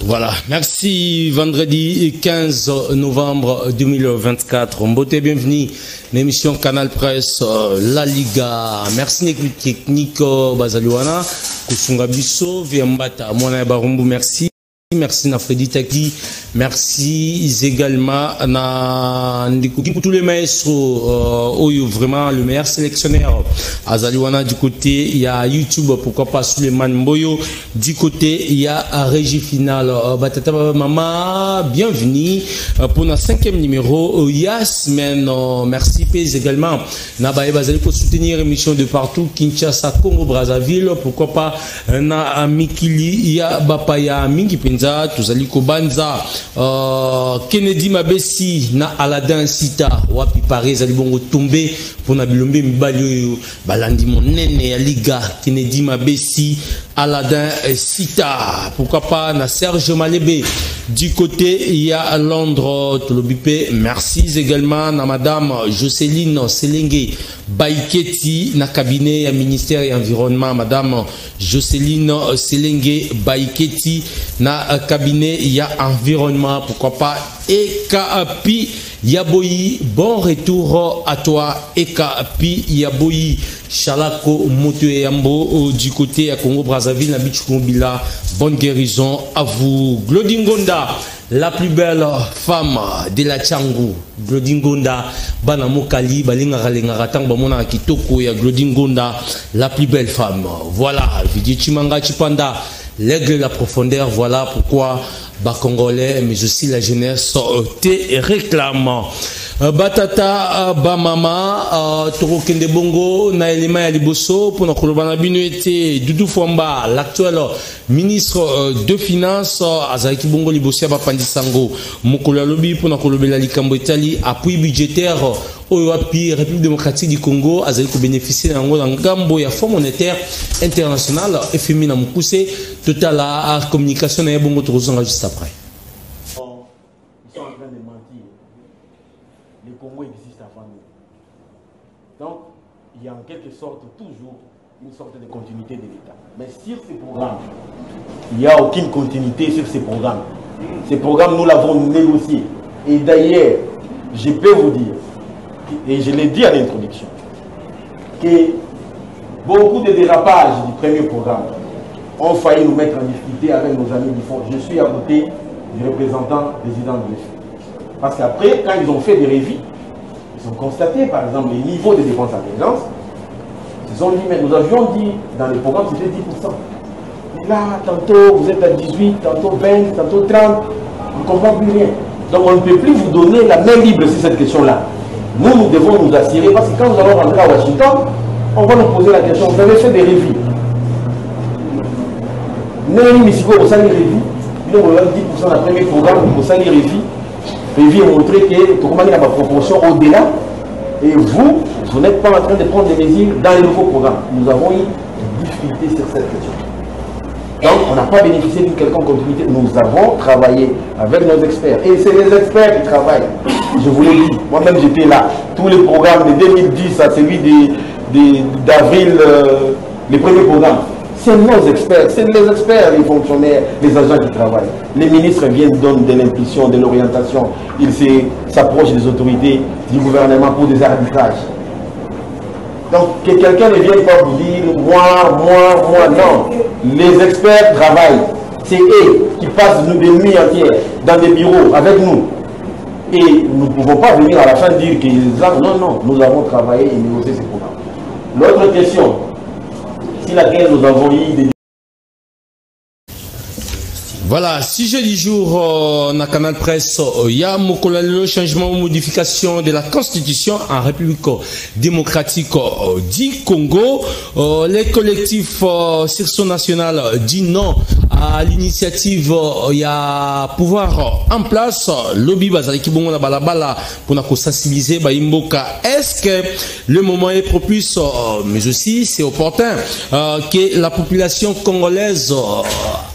Voilà, merci. Vendredi 15 novembre 2024. Mbote, bienvenue. L'émission Canal Presse, La Liga. Merci, l'équipe technique, Bazaluana, Kusunga Bisso, Viambata, Mwana Barumbu, merci. Merci na Freddy Taki, merci également na pour tous les maestros, vraiment le meilleur sélectionneur. Azaliwana du côté, il y a YouTube, pourquoi pas Suleiman Mboyo. Du côté, il y a Régie Finale. Batata Mama, bienvenue pour notre 5e numéro. Yasmen, merci Pez également. Nabaye Bazali pour soutenir l'émission de partout, Kinshasa, Congo, Brazzaville. Pourquoi pas na Mikili, il y a Bapaya, Mingi Penza, Tuzali Kobanza, Kennedy Mabesi, na Aladin Sita, Wapi Paris, Zali Bongo tombé pour na Bilombe Mbalio, Balandi Monene, ya Liga, Kennedy Mabesi, Aladin Sita, pourquoi pas na Serge Malébé. Du côté, il y a Londres, Tolobipé, merci également na Madame Jocelyne Selenge Baiketi, na cabinet ya ministère et environnement, Madame Jocelyne Selenge Baiketi, na cabinet, il y a environnement, pourquoi pas, Ekapi Yaboyi, bon retour à toi, Ekapi Yaboyi, Chalako Moto Yambo, du côté à Congo Brazzaville, na Bichukombila, bonne guérison à vous. Glodingonda, la plus belle femme de la Tchangou, Glodingonda, Bana Mokali, Balinga Ralenga Ratang, Bamona Kitoko, ya Glodingonda, la plus belle femme. Voilà, Vidi Chimanga Chipanda, l'aigle de la profondeur, voilà pourquoi Congolais, mais aussi la jeunesse te réclame. Batata Bamama Toro Kende Bongo na elema ya liboso pour notre kolobana bino été Doudou Fwamba, l'actuel ministre de finances Azaki Bongo liboso ba pandisango mokolo lobi pour na kolobela likambo etali appui budgétaire oyo api République démocratique du Congo azali ko bénéficier nango na ngambo ya Fonds monétaire international FMI na mukuse total la communication na bongo tozonga juste après. Le Congo existe avant nous. Donc, il y a en quelque sorte toujours une sorte de continuité de l'État. Mais sur ces programmes, il n'y a aucune continuité sur ces programmes. Ces programmes, nous l'avons négocié. Et d'ailleurs, je peux vous dire, et je l'ai dit à l'introduction, que beaucoup de dérapages du premier programme ont failli nous mettre en difficulté avec nos amis du fond. Je suis à côté du représentant président de l'EFI. Parce qu'après, quand ils ont fait des révis, ils ont constaté, par exemple, les niveaux de dépenses d'intelligence. Ils ont dit, mais nous avions dit, dans les programmes, c'était 10%. Mais là, tantôt, vous êtes à 18, tantôt 20, tantôt 30, on ne comprend plus rien. Donc, on ne peut plus vous donner la main libre sur cette question-là. Nous, nous devons nous assurer, parce que quand nous allons rentrer à Washington, on va nous poser la question, vous avez fait des révis. Nous avons dit, vous avez des révis. Nous avons 10% d'un premier programme, vous avez des révis. Révi a montré que tout le monde a ma proportion au-delà et vous n'êtes pas en train de prendre des mesures dans les nouveaux programmes. Nous avons eu des difficultés sur cette question. Donc on n'a pas bénéficié d'une quelconque continuité. Nous avons travaillé avec nos experts et c'est les experts qui travaillent. Je vous l'ai dit, moi-même j'étais là. Tous les programmes de 2010 à celui d'avril, les premiers programmes. C'est nos experts, c'est les experts, les fonctionnaires, les agents qui travaillent. Les ministres viennent donner de l'impulsion, de l'orientation. Ils s'approchent des autorités du gouvernement pour des arbitrages. Donc que quelqu'un ne vienne pas vous dire moi, non. Les experts travaillent. C'est eux qui passent des nuits entières dans des bureaux avec nous. Et nous ne pouvons pas venir à la fin dire qu'ils non, nous avons travaillé et négocié ces programmes. L'autre question, si laquelle nous avons eu des... Voilà, sujet du jour na Canal Presse, il y a le changement ou modification de la Constitution en République démocratique du Congo. Les collectifs Sursaut National dit non à l'initiative, il y a pouvoir en place. Lobby Bazali Kibongo na balabala pour nous sensibiliser Baimboka. Est-ce que le moment est propice, mais aussi c'est opportun que la population congolaise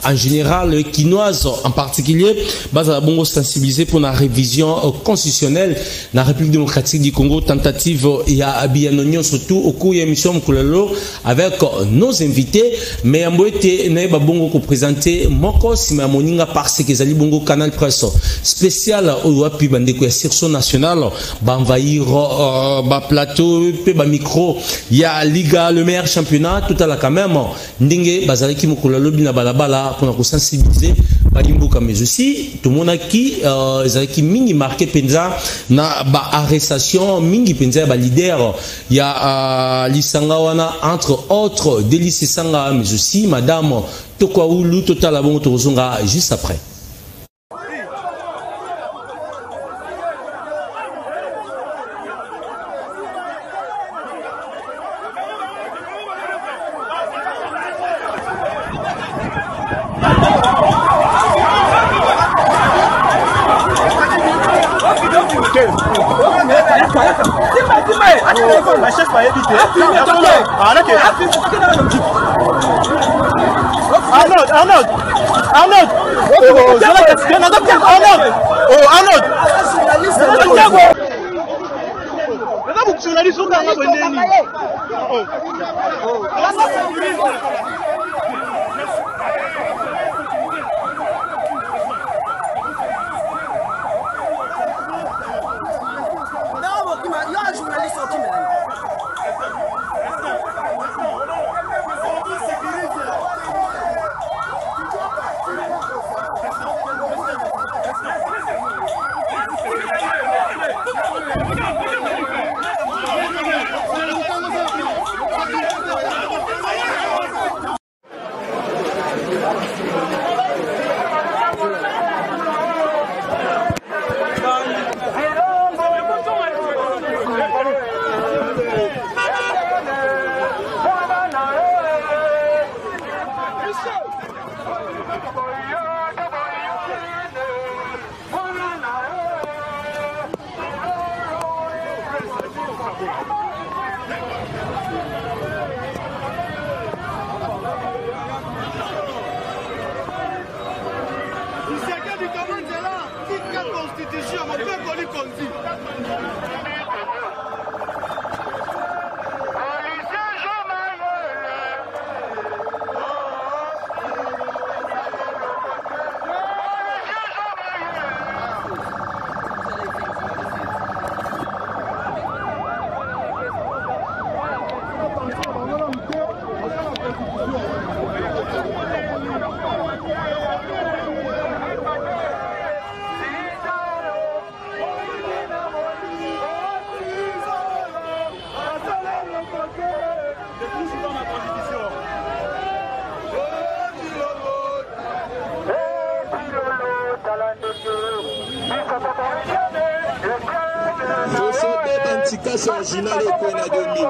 en général, quinoise en particulier, bazala bongo sensibiliser pour la révision constitutionnelle dans la République démocratique du Congo, tentative et à Abiyanonion surtout au cours de l'émission Mkulalo avec nos invités, mais en boité naïba bongo ko présenter moko sima moninga parce que zali bongo canal presse spécial au wapi bandeko ya Cirso national ba envahir ba plateau pe ba micro ya Liga le meilleur championnat tout à la quand même ndinge bazali ki Mkulalo bina balabala pour nous sensibiliser balimbuka mais aussi tout le monde qui zaki mingi marqué penza na ba arrestation mingi penza ba leader ya lisanga wana entre autres Délice Sanga mais aussi madame Tokwaulu Total Abongo Tozonga juste après. Original et point à 2000.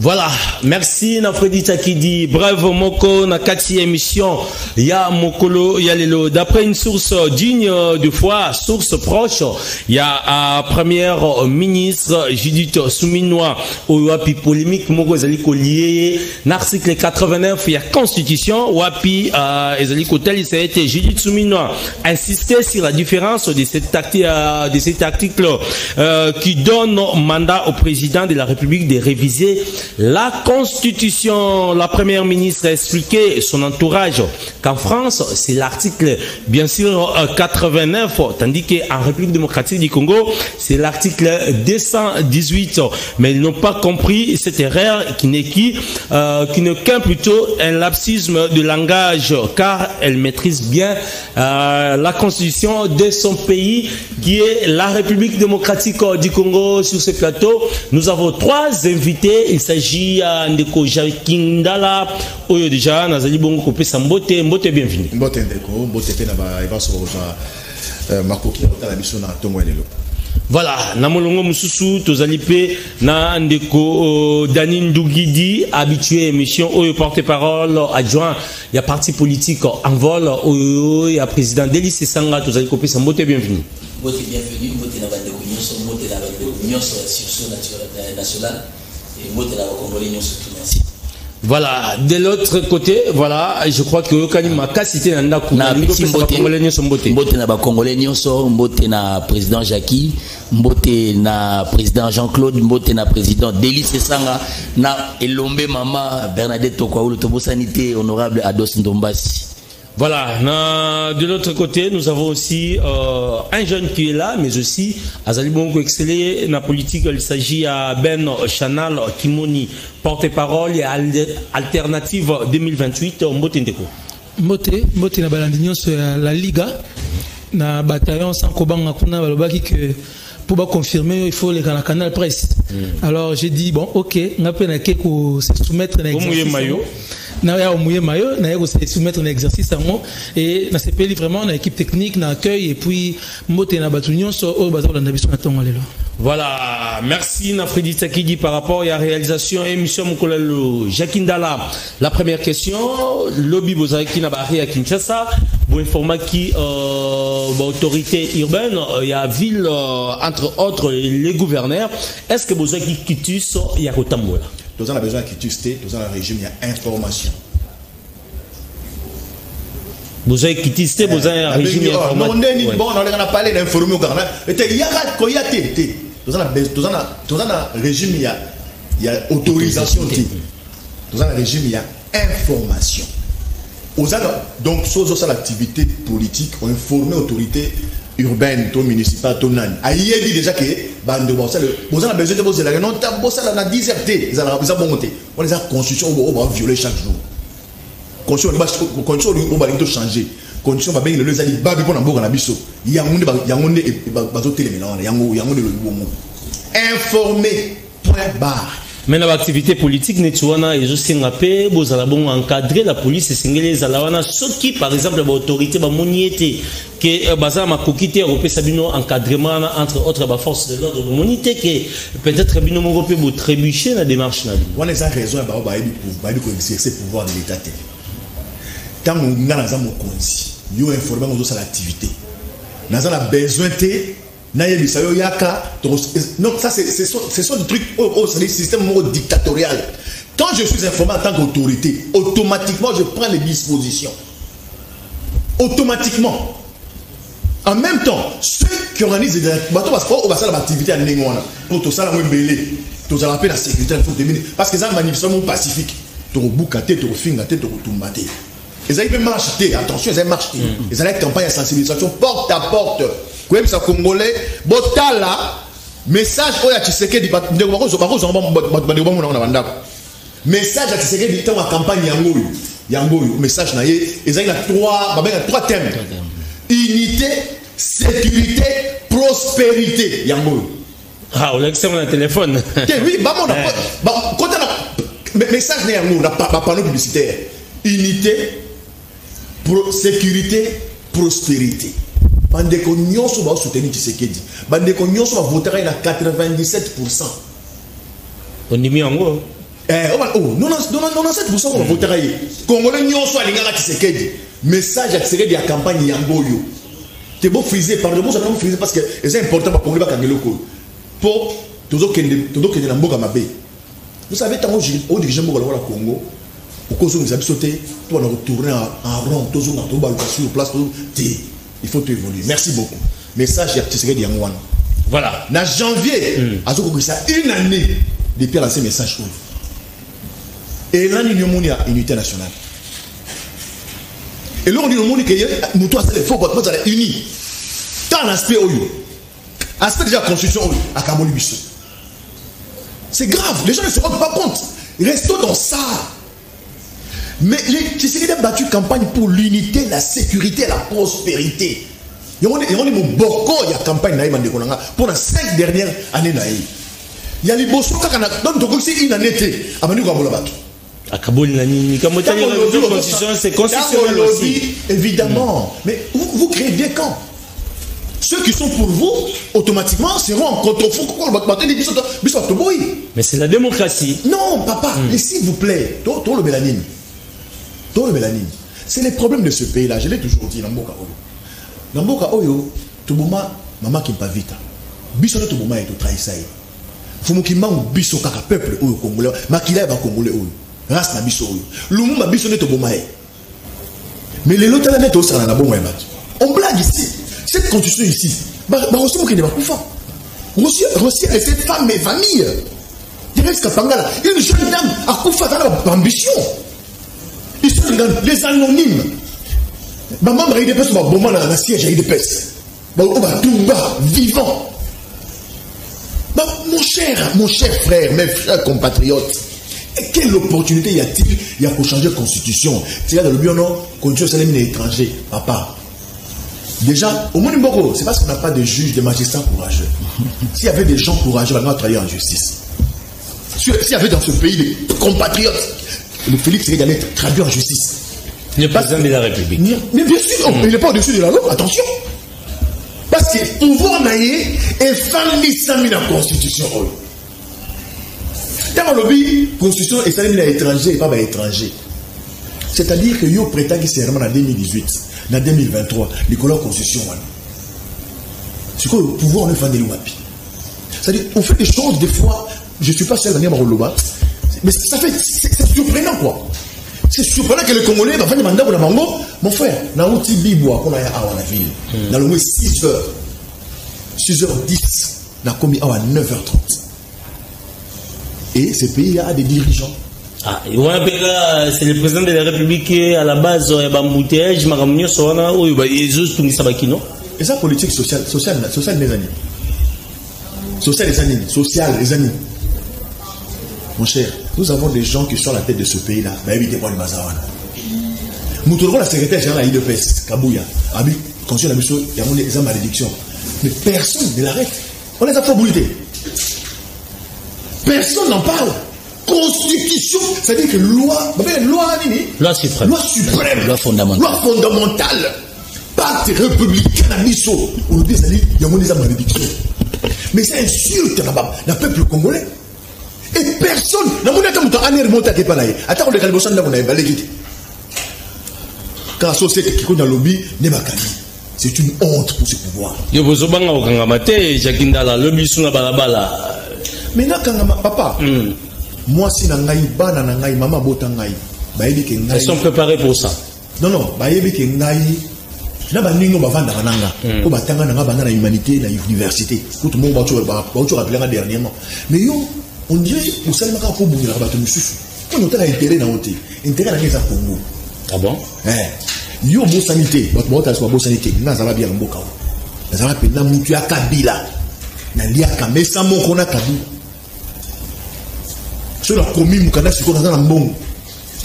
Voilà, merci Nafredi Takidi. Bref, Moko, na 4e émission, il y a Mokolo, il y a Lelo. D'après une source digne de foi, source proche, il y a première ministre Judith Souminois, Wapi polémique, Moko Zaliko lié, l'article 89, il y a constitution, Wapi, Zaliko tel, il s'est été Judith Souminois, insister sur la différence de cet article qui donne mandat au président de la République de réviser la Constitution. La première ministre a expliqué son entourage qu'en France, c'est l'article, bien sûr, 89, tandis qu'en République démocratique du Congo, c'est l'article 218. Mais ils n'ont pas compris cette erreur qui n'est qu'un plutôt un lapsisme de langage, car elle maîtrise bien la Constitution de son pays, qui est la République démocratique du Congo. Sur ce plateau, nous avons 3 invités. Il s'agit Ndeko Jakindala, Oyo déjà, Nazali Bongo Kopé Sambote, Mbote bienvenue. Mbote Ndeko, Mbote Penaba, Eva Soroja, Makoki, la mission à Tomoelelo. Voilà, Namolongo Mususu, Tozalipe, na Ndeko Dani Ndougidi, habitué émission, Oyo porte-parole, adjoint, il y a parti politique en vol, Oyo, il y a président Delis Sanga, Tozali Kopé Sambote bienvenue. Mbote bienvenue, Mbote Nabandeko Nyonso, Mbote Nabandeko Nyonso, la nationale. Voilà, de l'autre côté, voilà, je crois que Kanima Kassité n'a pas Mbote na ba Congolais nyonso, Mbote na président Jackie, Mbote na président Jean-Claude, Mbote na président Delis Sanga, na Elombe Mama Bernadette Tokwaoulou Tobosanité honorable Ados Ndombasi. Voilà, de l'autre côté, nous avons aussi un jeune qui est là, mais aussi Azali Bongo excellé dans la politique. Il s'agit à Ben Chanal Kimoni, porte-parole et alternative 2028. Mbote Ndeko. Mbote na balandignon sur la Liga, na bataillon sans kobanga kuna balobaki que pour confirmer, il faut les canal presse. Alors j'ai dit bon, ok, on a peine à se soumettre à l'exercice. Na ya omouye mayo na ya se soumettre un exercice et na se peli vraiment na équipe technique na accueil et puis Mbote na batunion so o bazalo na biso na tongo lelo. Voilà, merci Nafredi Takidi par rapport à la réalisation émission Mokolelo Jakindala. La première question, lobby Bozaki Nabari à Kinshasa, vous informez qui autorité urbaine, il y a ville entre autres les gouverneurs. Est-ce que Bozaki Kitus il y a Kotambola? Nous avons besoin de quitter, nous avons un régime, il y a information. Vous avez quitté, vous avez un régime informatique. Bon, on a parlé d'informer au Ghana. Il y a nous avons un régime, il y a autorisation. Nous avons un régime, il y a information. Donc, sur l'activité politique, on informe l'autorité urbaine, to municipal, to nani. Aïe dit déjà que bande bon ça le vous avez besoin de bosser là non t'as bossé là na 10 RT ils ont bon monter. On les a constitution on va violer chaque jour. Constitution on va tout changer. Constitution va bien les ali ba pour na boka na biso. Yangonde ba zo télé maintenant yangonde le bon informer point barre. Mais dans l'activité politique, Netouana et juste Singapé, vous allez bon encadrer la police et singler les alawana. Ceux qui, par exemple, l'autorité, va monier que Baza ma coquité européen Sabino encadrement entre autres forces de l'ordre, moniter que peut-être Bino Européen vous trébucher la démarche. On a raison à exercer le pouvoir de l'État. Tant qu'on a un consi, nous informons nos l'activité. Nous avons besoin de non, ça ce sont des trucs c'est des systèmes dictatorial. Quand je suis informé en tant qu'autorité, automatiquement je prends les dispositions. Automatiquement. En même temps, ceux qui organisent des activités à Négoana, pour tout ça, la la sécurité, parce que c'est un manifestation pacifique. Tu boucaté, tu fingaté, tu tombaté. Ils ont marché, attention, ils ont marché. Ils ont une campagne de sensibilisation porte à porte. Comme ça, Congolais, Botala, message, oh, ya Tshisekedi, message à Tshisekedi, dans la campagne Yangoyo, message, ils ont trois thèmes. Unité, sécurité, prospérité, Yangoyo. Ah, on a accès à un téléphone. Oui, quand on a message de Yangoyo, on n'a pas panneau publicitaire. Unité, sécurité, prospérité. Bandeko nyonso ba soutenir Tshisekedi. Bandeko nyonso ba voter à 97%. On est mis en gros. Oh, 97% on va voter. Congolais nyonso alingaka Tshisekedi. Message à Tshisekedi à campagne Yangoyo. Tu beau friser par le mot ça friser parce que c'est important pour Congolais ba kangeloko. Pour tozo kende na mboka mabe. Vous savez tant au dirige mboka la Congo. Au cause nous avons sauté, tu vas retourner en rond, tozo na to ba sur place il faut évoluer. Merci beaucoup. Message à Tshisekedi Yangwana. Voilà. En janvier, à une année depuis lancer message. Et là, nous avons une unité nationale. Et là, nous avons dit que nous sommes unis. Tant l'aspect aspect de la constitution à Kamoli Bissou. C'est grave. Les gens ne se rendent pas compte. Restons dans ça. Mais Tshisekedi a battu campagne pour l'unité, la sécurité, la prospérité. Il y a beaucoup de campagne pour les 5 dernières années. Il y a les bossons qui ont une année. À Kaboul, c'est constitutionnel aussi. Évidemment. Mais vous créez des camps. Ceux qui sont pour vous, automatiquement, seront en contre-fou. Mais c'est la démocratie. Non, papa, mais s'il vous plaît, toi le mélanine. C'est le problème de ce pays-là. Je l'ai toujours dit. Namboka Oyo, Toboma, maman qui ne pas vite. Bissone Toboma et tout trahissai. Fumukima ou biso kaka peuple Oyo Congolais. Makila va Congolais Oyo. Race na biso Oyo. Lumumba Bissone Toboma. Mais les lots net au Sana Nabongo et Mat. On blague ici. Cette constitution ici. Aussi mon qui n'est pas couvert. Aussi avec cette femme et famille. Une jeune dame a couvert ambition. Ils sont les anonymes. Maman m'a dit des personnes qui ont un siège à IDPS. Vivant. Mon cher frère, mes chers compatriotes, quelle opportunité y a-t-il pour changer de constitution? C'est là dans le bio, non? Constitution c'est les étrangers, papa. Déjà, au monde, c'est parce qu'on n'a pas de juges, de magistrats courageux. S'il y avait des gens courageux, on va travailler en justice. S'il y avait dans ce pays des compatriotes, le Félix Tshisekedi allait être traduit en justice. Le président de la République. Mais bien sûr, il n'est pas au-dessus de la loi, attention. Parce que pouvoir naïe est famille la constitution. Dans le lobby, constitution est famille à étranger et pas à étranger. C'est-à-dire que yo prétend qu'il s'est remis en 2018, en 2023, l'école constitution. C'est quoi le pouvoir ne fait des lois? C'est-à-dire, on fait des choses des fois, je ne suis pas seul à venir au Loba. Mais ça fait, c'est surprenant quoi. C'est surprenant que le Congolais va faire des mandats pour la mango. Mon frère, dans l'outil Bibois qu'on a à la ville, dans le moins 6h, 6h10, on a commis à 9h30. Et ce pays a des dirigeants. Ah, c'est le président de la République qui à la base, il y a un embouteillage, il y a un Et ça, politique sociale les années. Social les années. Mon cher, nous avons des gens qui sont à la tête de ce pays-là. Bah, évitez pas le Mazawana. Nous la secrétaire générale à l'IDPS, Kabouya, Abi, conseil de la mission, il y a des malédictions. Mais personne ne l'arrête. On les a fabulité. Personne n'en parle. Constitution, c'est-à-dire que loi suprême. Loi fondamentale. Pacte républicain à Misso. On dit, il y a des malédictions. Mais c'est insulte le peuple congolais. Et personne, quand la société qui connaît le lobby n'est pas calme. C'est une honte pour ce pouvoir. Mais là, papa, moi, si nangai, bana nangai, maman botangai, elles sont préparées pour ça. Non, na ba ningo ba vanda kananga ko batanga na bana na humanité na université tout le monde va tu rappeler dernièrement mais yo on dirait pour ça maka ko bungila ba to mususu on otala intérêt na oté intérêt na ngeza Congo. Ah bon? Yo bo sanité ba to bo sanité na za ba bien mboka na za ba pena mutu ya Kabila na lia kamesa moko na Kabila sur la commune mukanda siko na mbongo.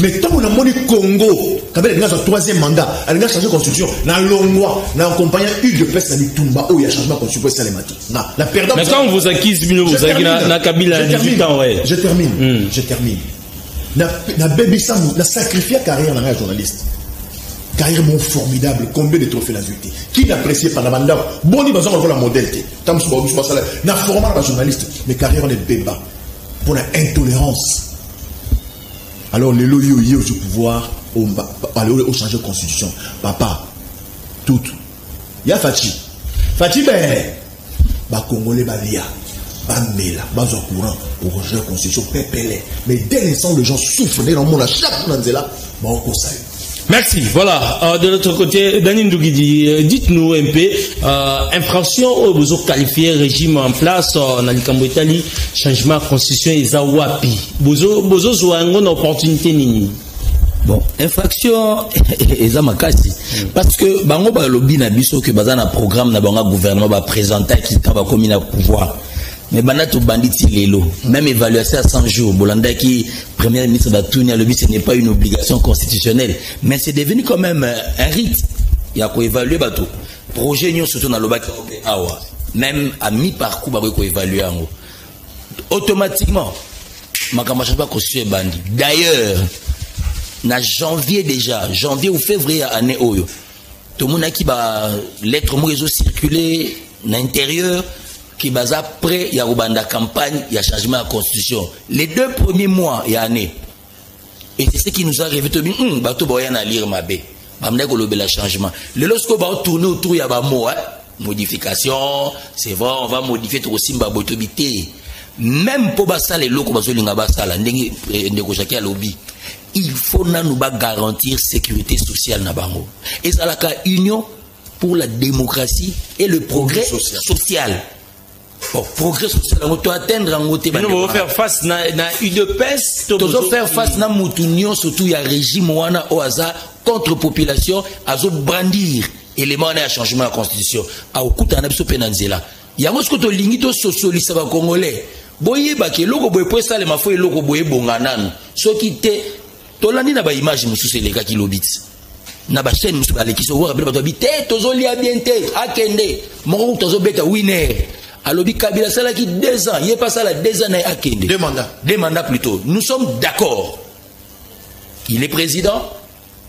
Mais tant qu'on a moni Congo, quand il y a un troisième mandat, il y a changé de constitution, dans l'Ongwa, dans l'accompagnement de peste, dans l'Itumba, où il y a changement de constitution, la perdante. Mais quand vous acquise, vous avez na Kabila 18 ans, ouais. Je termine. Na baby Sam, la sacrifié carrière dans la journaliste. Carrière mon formidable, combien de trophées la vérité. Qui n'apprécie pas la mandat? Boni bazan on voit la modèle. Tam so ba sala. Na format la journaliste, mais carrière les bébés pour la intolérance. Alors, les loyaux du pouvoir ont changé de constitution. Papa, tout. Il y a Fachi. Fachi, ben, Congolais, Balia, Bamela, Bazo courant, pour changer la constitution, pépélé. Mais dès l'instant où les gens souffrent, dès le monde, à chaque monde, là, on conseille. Merci. Voilà. De l'autre côté, Daniel Ndougidi, dites-nous un peu, infraction vous avez qualifié régime en place, dans le Italie, changement de constitution, et Zawapi. Vous avez une opportunité nini? Bon, infraction, et Zamakasi. Parce que, bango ba lobby na biso que bazana programme na banga gouvernement ba présenter qui va comme na pouvoir. Mais banato banditi lelo, même évaluation à 100 jours, Bolanda qui premier ministre d'Atounia, le but ce n'est pas une obligation constitutionnelle, mais c'est devenu quand même un rite. Il y a quoi évaluer bateau. Projet nyon surtout dans le bac awa, même à mi-parcours ba ko évaluer en automatiquement. Makamacha pas constitué bandi. D'ailleurs, na janvier ou février année oyo. Tout le monde a qui ba lettre mo réseau circuler à l'intérieur. Qui basa près il y a Rubanda campagne, il y a changement de la constitution. Les 2 premiers mois il y a année. Et c'est ce qui nous a révélé bateau boyan à lire ma bé. Bamna ko lobela changement. Le lorsque ba tourner autour il y a ba mot modification, c'est vrai on va modifier tout simba botobité. Même pour basa les locaux baso linga basa la ndenge ndeko jaki lobby. Il faut nous garantir sécurité sociale na bango. Et ça la union pour la démocratie et le progrès social. Bon, progrès social, on doit atteindre un côté. Nous devons faire face à UDPS. Nous devons faire face à Moutunion, surtout il y a un régime au hasard contre population, à brandir éléments de changement de la constitution. À Okuta, on a besoin de penanzela. Il y a un autre limite socialiste congolais. Boye bake loko boye pour ça les mafo et loko boye bonganan. Ce qui était, tolandi na ba image musu c'est les gars qui l'habitent. Na ba chaîne musu ba l'équipe au rappel ba habité tozoli abienté akende. Mon tozo beta winner. Alobi Kabila ça là qui 2 ans, il est pas ça là 2 ans à Kende. 2 mandats plutôt. Nous sommes d'accord. Il est président,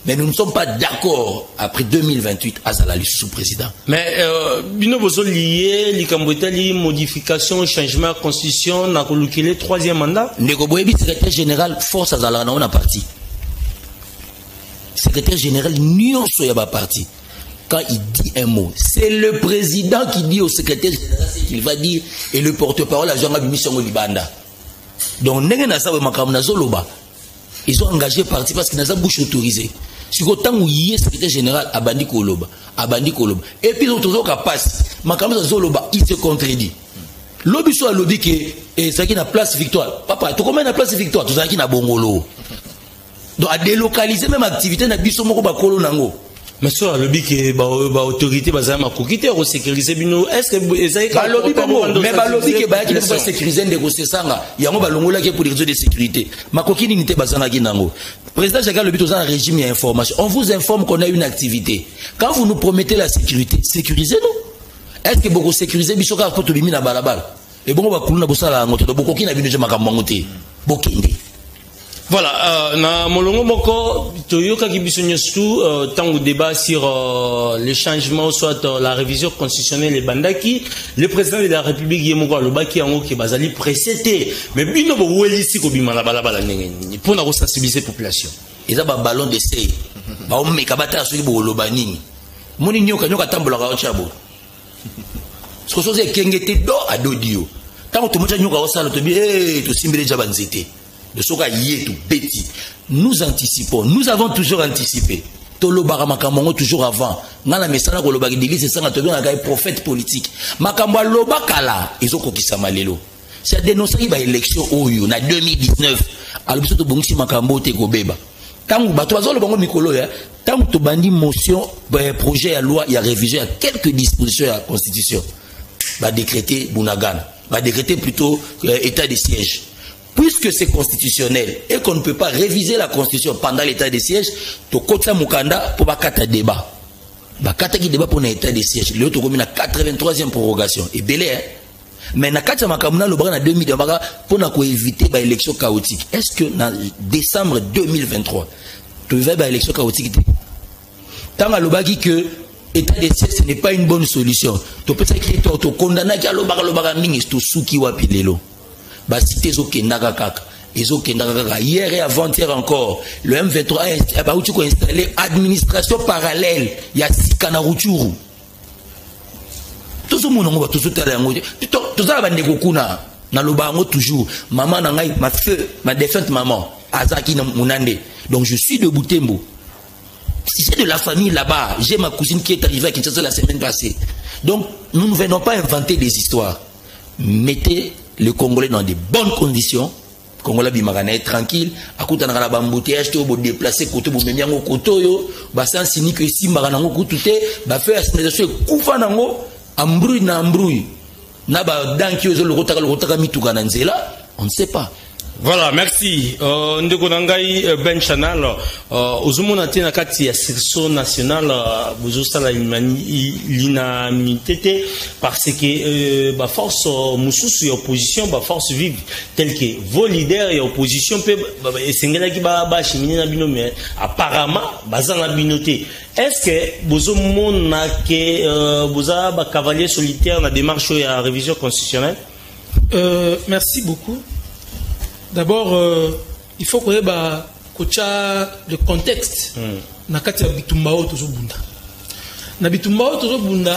mais nous ne sommes pas d'accord après 2028 à Zalali sous-président. Mais bino bozo lié l'Ikambotali modification changement de constitution na kolukile 3e mandat. Ndeko Boyebi secrétaire général force à Zalana on a parti. Secrétaire général nyonso ya ba parti. Quand il dit un mot, c'est le président qui dit au secrétaire général ce qu'il va dire et le porte-parole à Jean-Gabi Mission Libanda. Donc, ils ont engagé parti parce qu'ils n'ont pas bouche autorisée. Si autant où il est secrétaire général à Bandi Koloba, et puis l'autre jour qu'à passe, il se contredit. Lobby soit lobby que ça qui n'a place victoire. Papa, tu combien de place victoire? Tout ça qui n'a bongolo. Donc à délocaliser même activité n'a bisomoko bakolo nango. Mais ça, le bic est autorité, ma coquité, on sécurise bino. Est-ce que vous avez pas lobby mais pas lobby qui va sécuriser des gosses sanga. Il y a un balongola qui est pour les réseaux de sécurité. Ma coquine n'était pas sans guinango. Président Jacques le but dans un régime et information. On vous informe qu'on a une activité. Quand vous nous promettez la sécurité, sécurisez-nous. Est-ce que vous sécurisez bisoka pour tout bimi na balabala? Et bon, on va couler na bossala ngoto. Donc coquine a bino je makamangote. Bokende. Voilà, na molongo moko toyoka kibisonyo surtout tant au débat sur les changements soit la révision constitutionnelle et bandaki le président de la République yemoko lobaki yango ke bazali précédé mais bino bo welisi ko bimala balabala ngeni pour na ko sensibiliser population eza ba ballon d'essai ba o meka bata soki bo loba nini moni nyoka tambola ka ochabo so so ze kengete do adodio tant to mocha nyoka osala to bi to simbele jabanzete. Nous anticipons, nous avons toujours anticipé. Tolo Baramakamongo toujours avant. Nana mesana ko lobaki d'église c'est ça nga tobi nga prophète politique. Makambo lobakala ezoko kisama lelo. C'est dénoncer ba élection oyo na 2019. Alors biso to bongisi makambo te ko beba. Tangu bato bazolo bango mikolo ya, tangu to bandi motion projet à loi il y a révisé à quelques dispositions de la constitution. Ba décréter Bunagana, ba décréter plutôt état de siège. Puisque c'est constitutionnel et qu'on ne peut pas réviser la constitution pendant l'état de siège, to kota mukanda pour bakata débat. Bakata qui débat pour un état de siège. Le autre commune a 83e prorogation. Et belé hein. Mais na kata makamuna le bras en 2000 pour na ko éviter ba élection chaotique. Est-ce que en décembre 2023 tu veux ba élection chaotique? Tant à lobaki que état de siège ce n'est pas une bonne solution. Tu peux s'écrire to condamner ki lobaka mingi to suki wapi lelo. Bah cité Zokendaka kaka. Hier et avant-hier encore, le M23 a installé administration parallèle. Il y a Sikana Ruchuru. Tout ce monde va tout ça va négocier na lobango toujours. Maman nangai ma défunte maman Azaki Munande. Donc je suis de Butembo. Si c'est de la famille là-bas, j'ai ma cousine qui est arrivée à Kinshasa la semaine passée. Donc nous ne venons pas inventer des histoires. Mettez les Congolais dans de bonnes conditions. Congolais bimarana est tranquille. Akuta na ba embouteillage to bo déplacer côté bo menyango koto yo, ba sans sini que si marana ngo kutute, ba faire assimilation kufa nango, ambrouille na ambrouille. Na ba danki yo le rotaka mituka na nzela, on ne sait pas. Voilà, merci. Ndeko nangai Ben Chanal, ozomona te na kati ya section nationale bozosala l'inanimité parce que ba force mususu ya opposition ba force vive tel que vos leaders et opposition peut esengela ki ba chiminer na bino mais apparemment bazana binoté. Est-ce que bozomona que boza ba cavalier solitaire na démarche ya révision constitutionnelle? Merci beaucoup. D'abord, il faut que le contexte. Na kati ya bitumbao tozo bunda. Na bitumbao tozo bunda.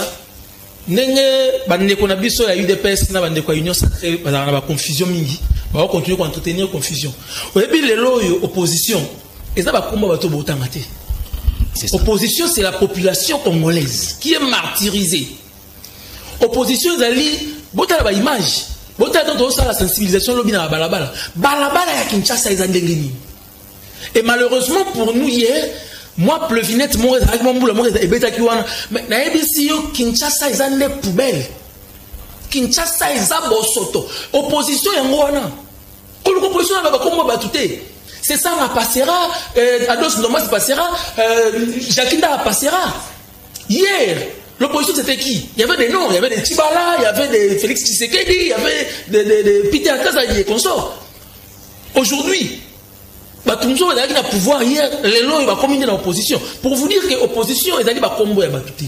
Nenge bandeko na biso ya UDPS na bandeko ya Union Sacrée na ba confusion mingi. Ba continuer ko entretenir confusion. Oyebi lelo yo opposition. Eza ba komba bato botanga te. Opposition c'est la population congolaise qui est martyrisée. Opposition zali botala ba image. La sensibilisation lobina balabala. Balabala ya Kinshasa est endengeni. Et malheureusement pour nous hier, moi pleuvinette mon avec mon boule mon et beta kiwana. Mais na ebisi yo Kinshasa est en poubelle. Kinshasa est à bosoto. Opposition yango wana. Ko l'opposition va kombo batute. C'est ça la passera Ados Ndomas passera Jakinda passera. Hier l'opposition c'était qui? Il y avait des noms, il y avait des Tibala, il y avait des Félix Tshisekedi, il y avait des Peter Kazaï et consorts. Aujourd'hui, Batumzo a le pouvoir hier, les lois va combiner dans l'opposition. Pour vous dire que l'opposition est allée à combo et battuté.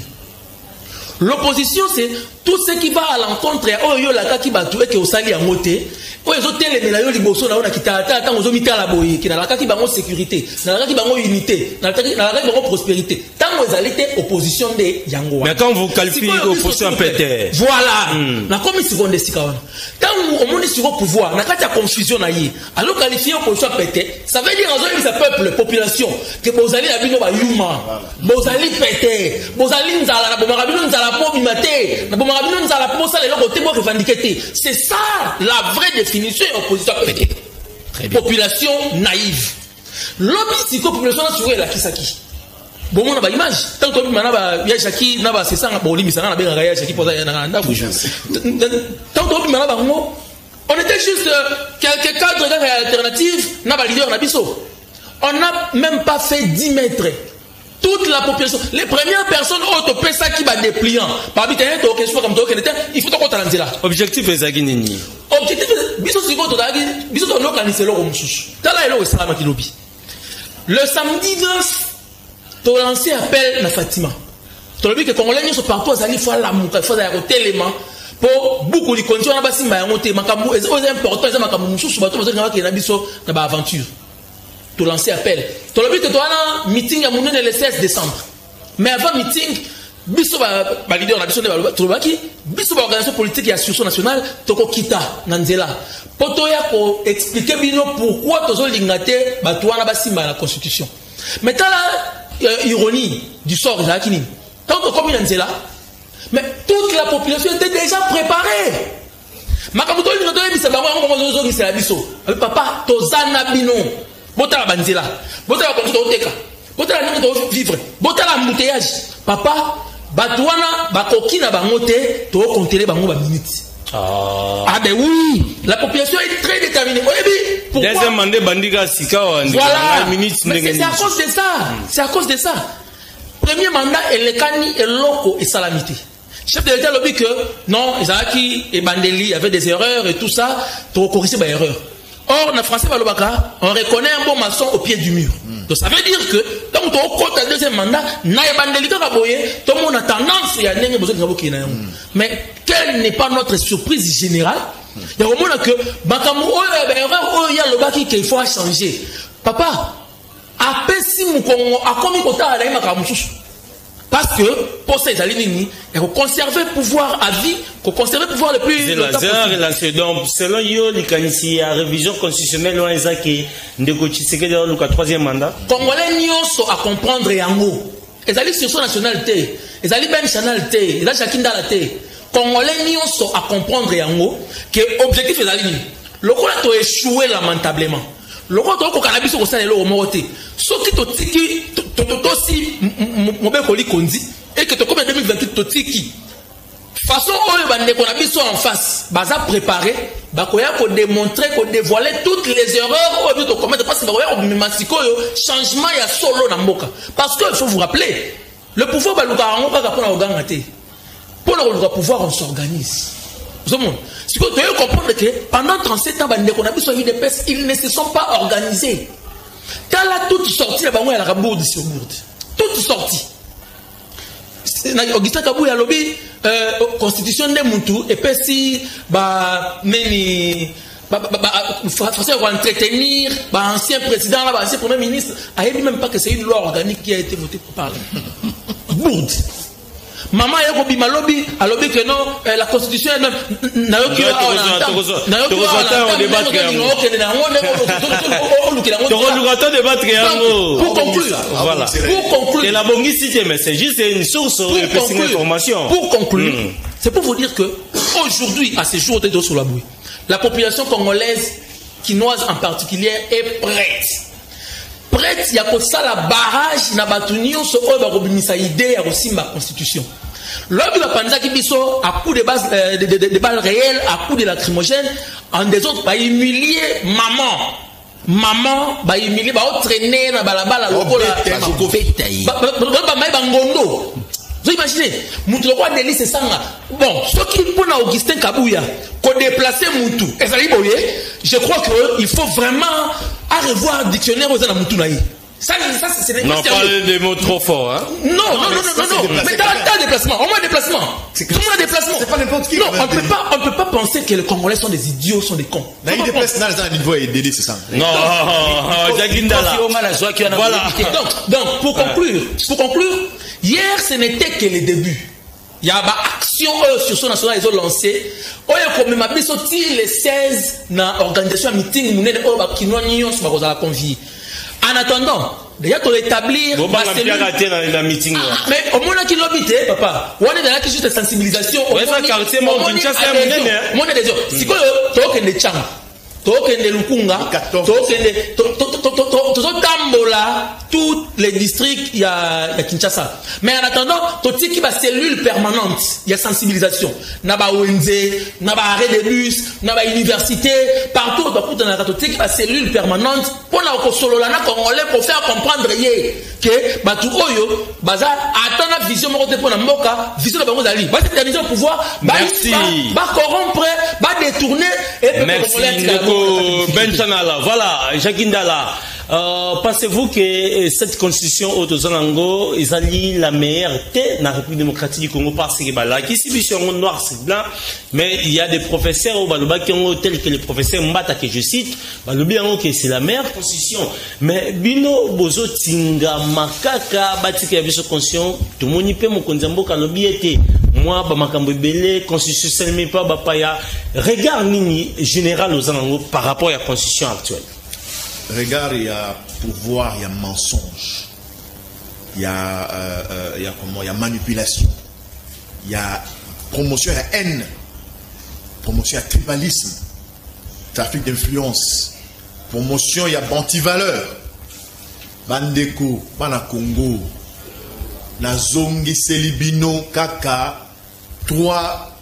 L'opposition c'est tout ce qui va à l'encontre et oh yo la kaki batoué que au sali à moté. Oh les autres les mélayo liboso na ona kitata tant aux homita la boye qui na la kaki bango sécurité, na la kaki bango unité, na la kaki bango prospérité. Tant aux alliés opposition de yango. Mais quand vous qualifiez opposition pété. Voilà. La commission seconde sikawana. Tant au monde sur au pouvoir, na kati ya confusion na yi. Alors qualifier opposition pété, ça veut dire aux hommes peuple population que vous allez abino ba yuma. Vous allez pété, vous allez nzala na bomabino nzala c'est ça la vraie définition de l'opposition. Population naïve. L'opposition population naturelle la kisaki. bon on a ba image tant que mana ba ya Jackie na ba c'est ça ba olimisanga na benga ya Jackie pour ça na ndako tant que mana ba ngo on était juste quelques cadres alternatifs na ba leader na biso on n'a même pas fait 10 mètres toute la population les premières personnes autopé ça qui va dépliant par bitayen to question comme to kenete il faut to kotalanze là objectif ezaki nini objectif biso siko to dagi biso to organiser lo mususu tala elo salama kilobi le samedi 9 to lancer appel na Fatima to lobi que congolais nyonso partout azali fa la muka fa za ko élément pour beaucoup de conditions na basimba yango te makambo c'est important ça makambo mususu bato bazali na biso na ba aventure to lancer appel to lobi que to ana meeting ya munene le 16 décembre mais avant meeting biso ba leader na biso ne ba to lobaki biso ba organisation politique et association nationale to ko kita na nzela poto ya ko expliquer bino pourquoi tozo lingate bato wana basimba la constitution mais la ironie du sort de Hakini tant que comme une nzela mais toute la population était déjà préparée makambo to lingate bisa ba ngo zo ngisa biso papa tozana bino botala banzela botala comme to teka botala nini to vivre botala embouteillage papa batouana bakoki na bango te to compter bango ba minutes. Ah ben oui, la population est très déterminée. Pourquoi? Deuxième mandat bandiga sika voilà. Mais c'est à cause de ça. C'est à cause de ça. Premier mandat elekani et loko et salamité. Chef de l'État lobby que non, Isaki et Bandeli avaient des erreurs et tout ça, to corriger ba erreur. Or, dans français, on reconnaît un bon maçon au pied du mur. Donc, ça veut dire que, dans le deuxième mandat, tout le monde a tendance à dire, mais quelle n'est pas notre surprise générale? Il y a au moins que, il faut changer. Papa, parce que pour ces alignés, il faut conserver le pouvoir à vie, il faut conserver le pouvoir le plus longtemps possible. Donc, selon yo, il y a révision constitutionnelle, on a qui le troisième mandat. Congolais nyonso à comprendre yango. Les alliés sur son nationalité, les alliés ben nationalité, les alliés chacun dans la terre. Congolais nyonso à comprendre yango que objectif est aligné. Le coup là, tu échoué lamentablement. Le coup là, tu as cannabis au sein de l'eau morté. Ce qui te tiki, aussi mauvais colis kondi et que tu comme 2028 te tiki. Façon oyo bande qu'on a mis en face, baza préparé, bakoya ko démontrer, ko dévoiler toutes les erreurs oyo to commettre parce que bakoya ko memasiko yo changement ya solo na mboka. Parce que il faut vous rappeler, le pouvoir baluka rango kaka pona oganga te. Pour le pouvoir on s'organise. Vous savez, ce que vous devez comprendre que pendant 37 ans bande qu'on a mis sur UDPS, ils ne se sont pas organisés. Quand la toute sortie là-bas, il y a la bourde sur bourde. Toute sortie. Augustin Kabou a lobby constitution de Moutou et puis si français va entretenir ancien président là, ancien premier ministre, a même pas que c'est une loi organique qui a été votée par la bourde. Maman yako bima lobby a lobby que non la constitution n'a aucun pour conclure et la bongisité mais c'est juste une source d'information. Pour conclure, c'est pour vous dire que aujourd'hui à ces jours de sur la bouille, la population congolaise quinoise en particulier est prête, il y a que ça la barrage na batunion so oyo bakobimisa idée ya kosimba constitution. L'homme va penser qu'il biso à coup de balles réelles, à coup de lacrymogène, en des autres va humilier maman va humilier, va traîner na balabala lokola ba ngondo. Vous imaginez, Moutou quoi délit c'est ça. Bon, ce qui pour Augustin Kabouya, qu'on déplacer Moutou, et ça je crois qu'il faut vraiment à revoir le dictionnaire aux gens Moutou naï. Ça c'est non, pas des mots trop forts, hein? Non. Mais t'as déplacement, au moins déplacement. C'est pas n'importe qui. Non, on peut pas penser que les Congolais sont des idiots, sont des cons. Là, il déplace dans le niveau et délit, c'est ça. Non, voilà. Donc, pour conclure, hier, ce n'était que le début. Il y a une action sur son national, ils ont lancé. Il y a même les 16 dans l'organisation meeting, nous avons convié. En attendant, déjà pour établir mais au moins qui l'obité, papa, on est dans la juste de sensibilisation. On est des gens. Si quoi, tu as des tokende lukunga tokende tozotambola tous les districts il y a Kinshasa, mais en attendant totiki ba cellule permanente il y a sensibilisation na ba ONG na ba arrêt de bus na ba université partout ba kutana totiki ba cellule permanente pour na kosolola na congolais pour faire comprendre que batu oyo baza atana vision moko te pona mboka vision de bango zali ba cette vision pouvoir ba corrompre ba détourner et merci Benchanala. Voilà, Jacques Ndala. Pensez-vous que cette constitution Otozanango est la meilleure dans la République démocratique du Congo parce que là, qui est noir, c'est blanc, mais il y a des professeurs au Baloba qui ont tel que le professeur Mbata que je cite, Baloba que c'est la meilleure constitution. Mais Bino Bozo Tinga Makaka Batika Yabiso Constitution, tout le monde peut mon konzambo kalobi était moi Bamakambo Belé, constitution mais pas Bapaya. Regarde Nini général aux Anango par rapport à la constitution actuelle. Regarde, il y a pouvoir, il y a mensonge, il y a comment, il y a manipulation, il y a promotion, il y a haine, promotion, il y a tribalisme, trafic d'influence, promotion, il y a anti-valeur, Bandeko, Bana Congo, Nazongi Selibino, Kaka, 3,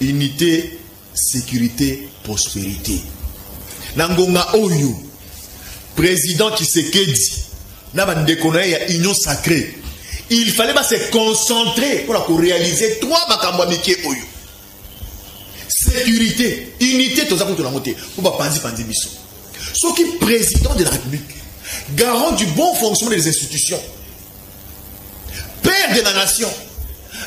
unité, sécurité, prospérité. Nangonga Oyo, président Tshisekedi, il y a union sacrée. Il fallait se concentrer pour réaliser 3 makambamike Oyo. Sécurité, unité, tout ça pour la montée. Pour pas penser biso. Ce qui est président de la République, garant du bon fonctionnement des institutions, père de la nation,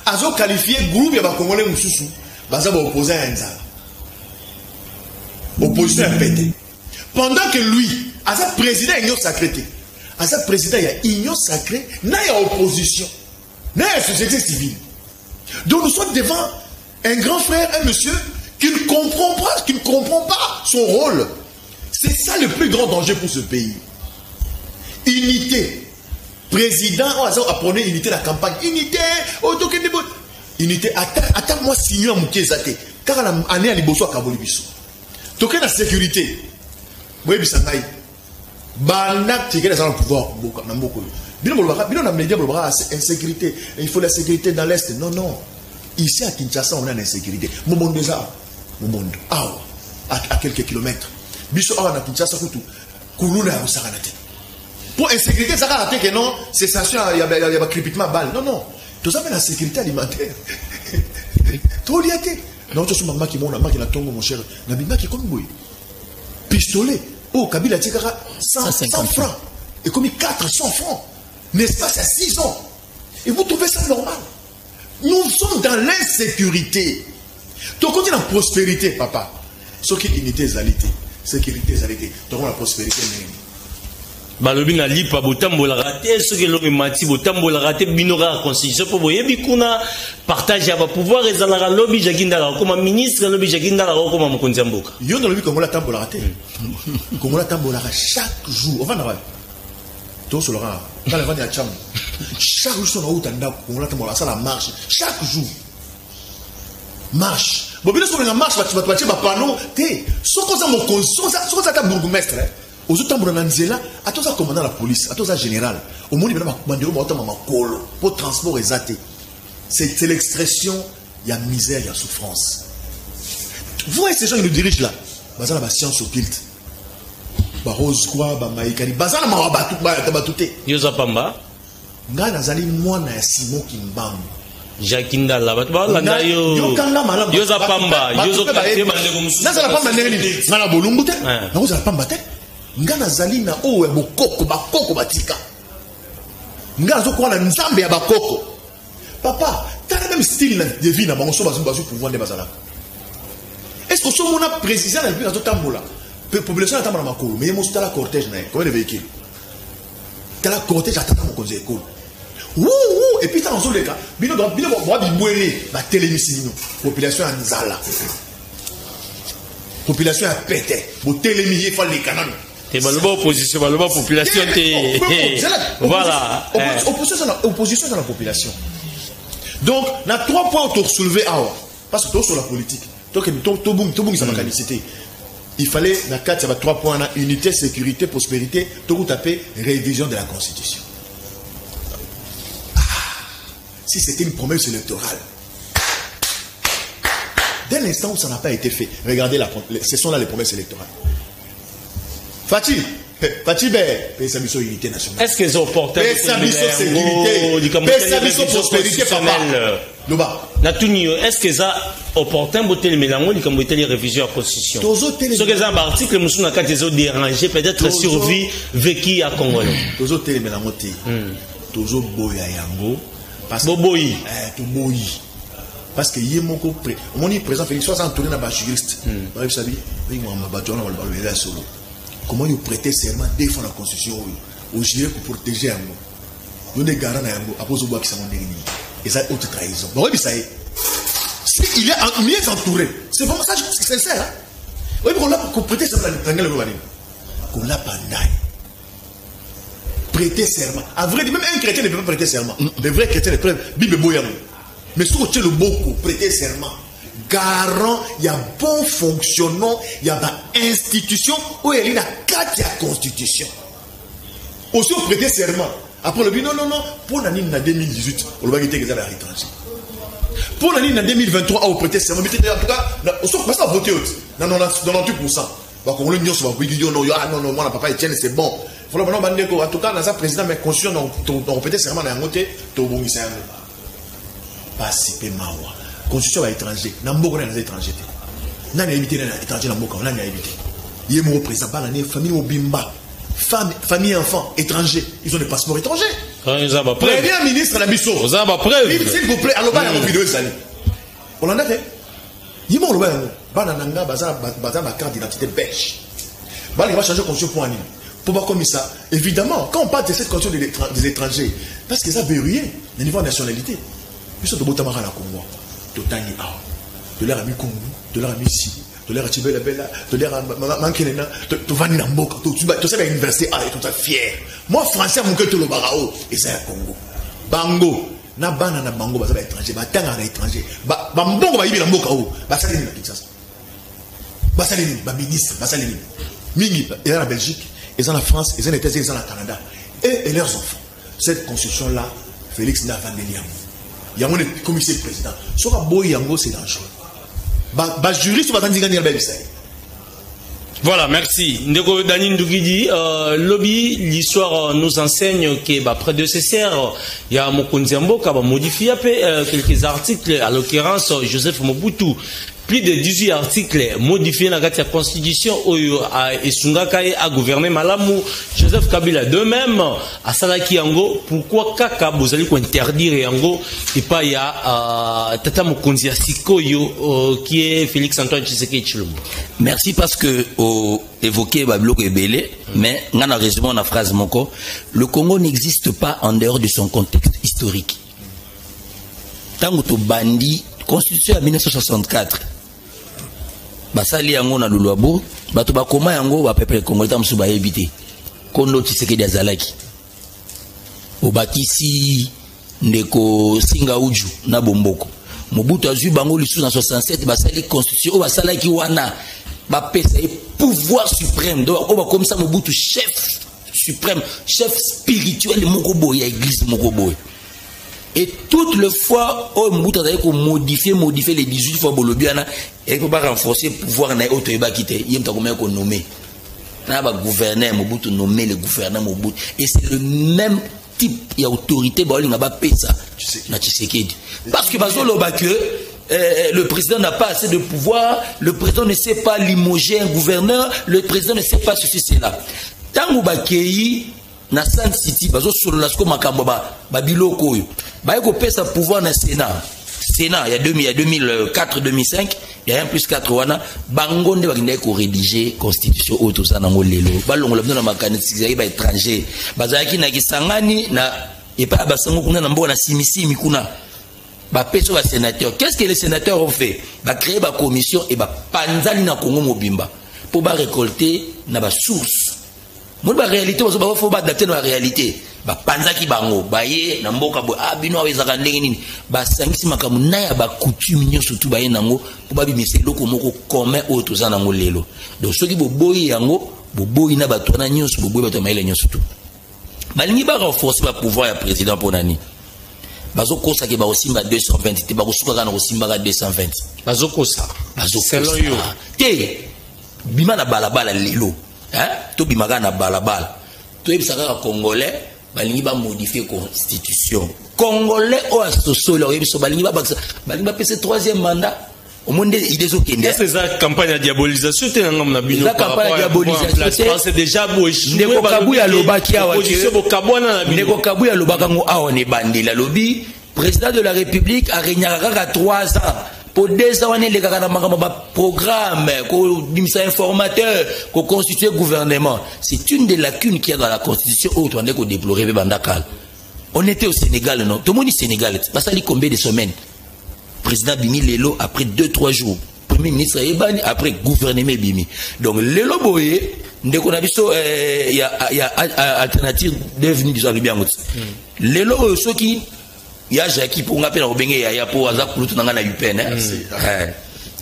a qualifié groupe de Congolais Moussoussou, baza opposé à Nzala. Opposition à pété. Pendant que lui, à sa président, il y a sacré. À sa président, il y a union sacrée, il y a opposition, il y a société civile. Donc nous sommes devant un grand frère, un monsieur qui ne comprend pas son rôle. C'est ça le plus grand danger pour ce pays. Unité. Président, on a prôné unité la campagne. Unité, unité. Attends-moi signer à Moukézate. Car l'année à Liboso à Kabolibiso. Toké la sécurité. Oui, bisangaï. Banak, tu es dans le pouvoir. Bien, on a médias pour insécurité. Il faut la sécurité dans l'Est. Non, non. Ici à Kinshasa, on a l'insécurité. Mon monde déjà. Mon monde. À quelques kilomètres. Biso à Kinshasa, Koulouna à Saranate. Pour insécurité, ça va que non, c'est sensation, il y a un crépitement balle. Non, non. Tout ça, c'est la sécurité alimentaire. Trop liaté. Non, tu sais, maman qui m'a qui tombe, mon cher. Nabima qui comme boy. Pistolet. Oh, Kabila Tikara, 150 francs. Et comme 400 francs. N'est-ce pas, c'est 6 ans. Et vous trouvez ça normal? Nous sommes dans l'insécurité. Tu continues la prospérité, papa. Ce qui est unité, zalité. Sécurité, zalité. Tu la prospérité, balobi na lipa botambola raté ce que l'homme mati botambola raté binora constitution pour boye bikuna partage ya ba pouvoir ezalaka lobby jakindala comme ministre lobby jakindala comme mokonzi mboka yo na lobby kongola tambola raté kongola tambola chaque jour on va na to sur le rang dans le vent ya cham chaque jour on a utanda kongola tambola ça la marche chaque jour marche bobina so na marche ba panneau té soko za mokonzi soko za ta bourgmestre aux autres temps Nanzela, à tous les commandants de la police, à tous les généraux, au monde il y a un pour transport exaté. C'est l'expression, il y a misère, il y a souffrance. Vous voyez ces gens qui nous dirigent là, bazala ba science occulte, ba rose quoi, ba maïkani, bazala ma batouté. Yosa Pamba, nga nazali mwana ya Simon Kimbam. Jakinda la batba Yosa Pamba, Yosa Kate nazala Pamba neni, ngana bolumbu te, nazala Pamba te. Ngana zalina owe bokoko bakoko batika ngana zo kwa na nzambe ya bakoko papa t'as même style de vie na bango so bazu pouvoir de bazala est-ce que so mona préciser na vie na to tambola population na tambola makolo mais mo stala cortège na combien de véhicules t'as cortège atata mo konze école ouh et puis t'as en les cas bino moi bibwele ba télémisino population en zala population a pété bo télémier fa les canons. Et opposition, population. Voilà. Opposition dans la population. Donc, il y a 3 points pour soulever. Parce que tout sur la politique. Donc, tout ça mécanicité. Il fallait, dans 4, il y avait 3 points, unité, sécurité, prospérité, tout taper révision de la Constitution. Si c'était une promesse électorale, dès l'instant où ça n'a pas été fait, regardez, ce sont là les promesses électorales. Fatih, Pessabiso unité nationale. Est-ce qu'ils ont porté Pessabiso sécurité, Pessabiso prospérité, papa. Est-ce qu'ils ont opporté les mélanges, les révisions à la Constitution? Ce qu'ils ont article, ils ont dérangé, peut-être survie vécu à Congolais. Tozo télé mélange, Tozo boya yango. Boboyi. Parce que il y a mon prêt. Mon président Félix soit entouré d'un juriste. Comment vous prêtez serment défendre la Constitution au gilet pour protéger un mot. Nous ne garons un mot. Après, vous avez ça et ça autre trahison. Bon, oui, ça y est. Il est mieux entouré. C'est vraiment ça, c'est sincère. Oui, on l'a prêté serment. On l'a pandaille. Prêter serment. À vrai dire, même un chrétien ne peut pas prêter serment. Les vrais chrétiens ne prêtent Bible Boyam. Mais si vous avez le beaucoup, prêter serment. Garant, il y a bon fonctionnement, il y a une institution où il y a 4 constitution. Aussi, on prêter serment. Après le but, non, pour l'année 2018, on va quitter les à l'étranger. Pour l'année 2023, on prêter serment. Mais en tout cas, on va voter dans 98%. Donc, on le dit, non, moi, papa Etienne, c'est bon. En tout cas, dans sa président, mais constitution, on prêter serment, on a un côté, tout bon, c'est un pas si peu mawa. Constitution à l'étranger, n'importe quoi dans les étrangers. N'a évité dans l'étranger, n'importe quoi, n'a évité. Il y a mon président, famille au bimba, famille enfants étrangers, ils ont des passeports étrangers. Premier ministre la Bisso. S'il vous plaît, alors la vidéo ça. On en a fait. Il m'a dit, banananga baza ma carte d'identité belge. Il va changer de constitution pour un an. Pourquoi comme ça? Évidemment, quand on parle de cette constitution des étrangers, parce que ça a verrouillé le niveau de nationalité. Ils sont de Botamara la Congo. Totani A, de l'air à mi Congo, de l'air à mi Si, de l'air à Tibela Bella, de l'air à Mankelena, de Vani Namboka, tu sais, à l'université A, et tout à fier. Moi, français, mon cœur, tout le barao, et c'est à Congo. Bango, na bana na bango, bah, ça va étranger, bah, tanga à étranger, bah, mbongo, bah, il y a Namboka, bah, ça, c'est la Kinshasa. Bah, ça, c'est bah, ministre, bah, ça, c'est Mingi, ils sont en Belgique, ils sont en France, ils sont en États-Unis, ils sont au Canada. Et leurs enfants. Cette constitution-là, Félix n'a pas de lien. Il y a un commissaire président. Si on a beau yango, c'est dangereux. Bah juriste va t'en dire gagner. Voilà, merci. Ndeko Dani Ndougidi, lobby, l'histoire nous enseigne que bah, prédécesseur, il y a Mokonzi Mboka qui a modifié quelques articles, à l'occurrence Joseph Mobutu. Plus de 18 articles modifiés dans la Constitution et Sungakaye a gouverné Malamu, Joseph Kabila de même à Salaki Yango. Pourquoi Kaka vous allez interdire Yango et pas il y a Tata Mokonzi Sikoyo qui est Félix Antoine Tshisekedi Tshilombo. Merci parce que évoqué Babilo Ebele, mais on a résumé la phrase Moko. Le Congo n'existe pas en dehors de son contexte historique. Tant que bandi Constitution en 1964. Basali yango na luluabu bato bakoma yango ba peuple congolais tamsu ba ebité kono Tshisekedi azalaki obakisi ndeko singa uju na bomboko Mobutu azui bango lisu na 67 basali constitution basalaki wana ba pesa et pouvoir suprême donc on va comme ça Mobutu chef suprême chef spirituel moko boy ya église moko boy. Et toutes les fois, on a modifié les 18 fois Bolobiana et on va renforcer le pouvoir na auto eba kité. Il y a combien qu'on nommé. Na ba gouverneur Mobutu nommé le gouverneur Mobutu et c'est le même type d'autorité ba linga ba pesa na Tshisekedi. Parce que bazolo ba que le président n'a pas assez de pouvoir, le président ne sait pas limoger un gouverneur, le président ne sait pas ceci cela. Tango ba kei na San City bazo sur la sko makambo ba biloko yo ba ko pesa pouvoir na Sénat il y a 2004 2005 il y a 1 + 4 wana bango nde bakinde ko rédiger constitution auto ça nango lelo balongo la na makanisi ba étranger bazaki na kisangani na et pas basango kuna na mbo na simisimi kuna ba pesa ba sénateur. Qu'est-ce que les sénateurs ont fait? Ba créer ba commission et ba panzali na Congo mobimba pour ba récolter na ba source. Moi, la réalité, il faut adapter dans la réalité. ba panzaki bango baye na mboka bo abino awezaka ndenge nini ba sangisi makamu na ya ba coutume nyonso tu baye nango po ba bimisa eloko moko commun oyo toza nango lelo. Donc soki boboyi yango boboyi na bato wana nyonso boboyi bato mayele nyonso tu balingi ba renforcer ba pouvoir ya président pour nani bazo kosa ke ba osimba 220 te ba kosuka kana osimba ka 220 bazo kosa selon yo te bima na balabala lelo to bima na balabala to ebisaka ka congolais balingi ba modifier constitution congolais o asosolo ebiso balingi ba pese 3e mandat au monde idée zo kende c'est ça campagne de diabolisation te ngam na bino la campagne de diabolisation c'est déjà beau ndeko kabuya lobaki awa opposition bo kabwana na bino ndeko kabuya lobaka ngo awa ne bandela lobi président de la république a régnaka ka 3 ans pour 2 ans on est les gars na programme ko dimisa informateur ko constituer gouvernement. C'est une des lacunes qu'il y a dans la constitution où on est ko déplorer bandakal. On était au Sénégal non, tout le monde est Sénégal, parce que combien de semaines président Bimi Lelo après 2-3 jours, premier ministre Ebani après gouvernement Bimi. Donc Lelo Boye, ndeko na biso il y a alternative devenue du bien. Lelo soki ya Jackie pour ngapela obenge ya pour aza kulutu nanga na UPN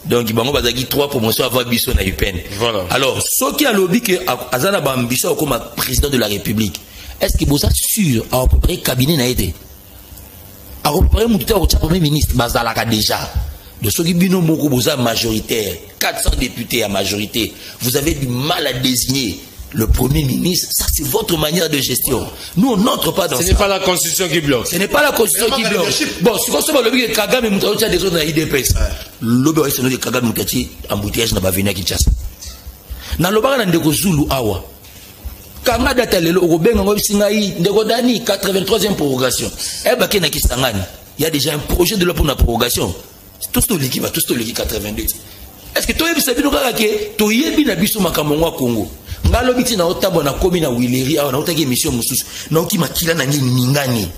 donc bango bazaki 3 promotions avant biso na UPN. Voilà. Alors soki a lobby que azana ba ambition comme président de la République, est-ce que vous êtes sûr à peu près cabinet na été à peu près mututa au premier ministre bazalaka déjà de ceux qui bino moko boza majoritaire 400 députés à majorité, vous avez du mal à désigner le premier ministre. Ça c'est votre manière de gestion. Nous on n'entre pas dans ça. Ce n'est pas la constitution qui bloque. Ce n'est pas la constitution qui bloque. Bon, si on se voit le but que Kagame Moutaoutia des autres dans l'IDPS, l'obé est de Kagame Moutati embouteillage n'a pas venu à Kinshasa. Dans le bar ndeko Zulu awa. Kanga data lelo obenga ngo singai ndeko dani 83e prorogation. Eh ba kena kisangani. Il y a déjà un projet de loi pour la prorogation. Tout ce l'équipe 82. Est-ce que toi tu sais bien que tu yebi na biso makambo ngwa Congo. Ngalo biti na otabo na komi na Wileri awa na otaki mission mususu. Na oki makila na ngini mingani.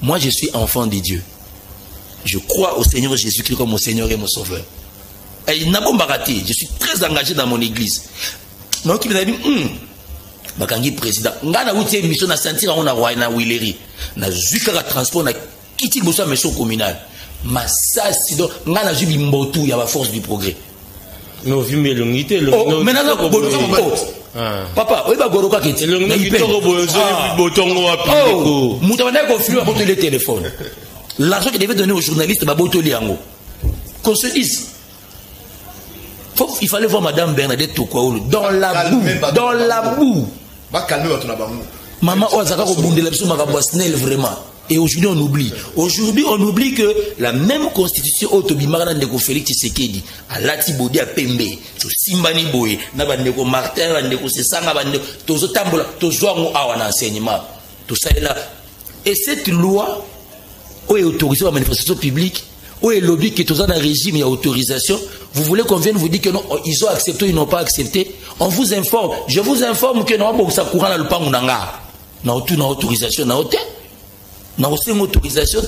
Moi je suis enfant de Dieu. Je crois au Seigneur Jésus-Christ comme mon Seigneur et mon Sauveur. Et n'a pas raté. Je suis très engagé dans mon église. Na oki m'a dit bakangi président. Ngana wuti mission na sentir on a roi na Wileri. Na zuka ka transport na kiti bosa mission communale. Massasi do ngana jubi mbotu ya ba force du progrès. No vime longité le maintenant papa oiba goroka kiti le ngito ko bozo botongo wa piko mutabanda ko flux aboto le téléphone l'argent qu'il devait donner aux journalistes ba boto li yango qu'on se dise il fallait voir madame Bernadette Tokwaolo dans la boue va calmer votre bango maman ozaka ko bundela biso makambo snel vraiment. Et aujourd'hui on oublie. Aujourd'hui on oublie que la même constitution autobimara ndeko Félix Tshisekedi à Latibodi à Pembe, to Simbani Boye, na bandeko Martin bandeko Sesanga bandeko tozo tambola tozo ngo awa na enseignement. Tout ça est là. Et cette loi est autorisée la manifestation publique, où est lobby qui est dans un régime et autorisation, vous voulez qu'on vienne vous dire que non, ils ont accepté ou ils n'ont pas accepté. On vous informe. Je vous informe que non, ça courant dans le pan nanga. Na autorisation na hôtel. N'a aussi une autorisation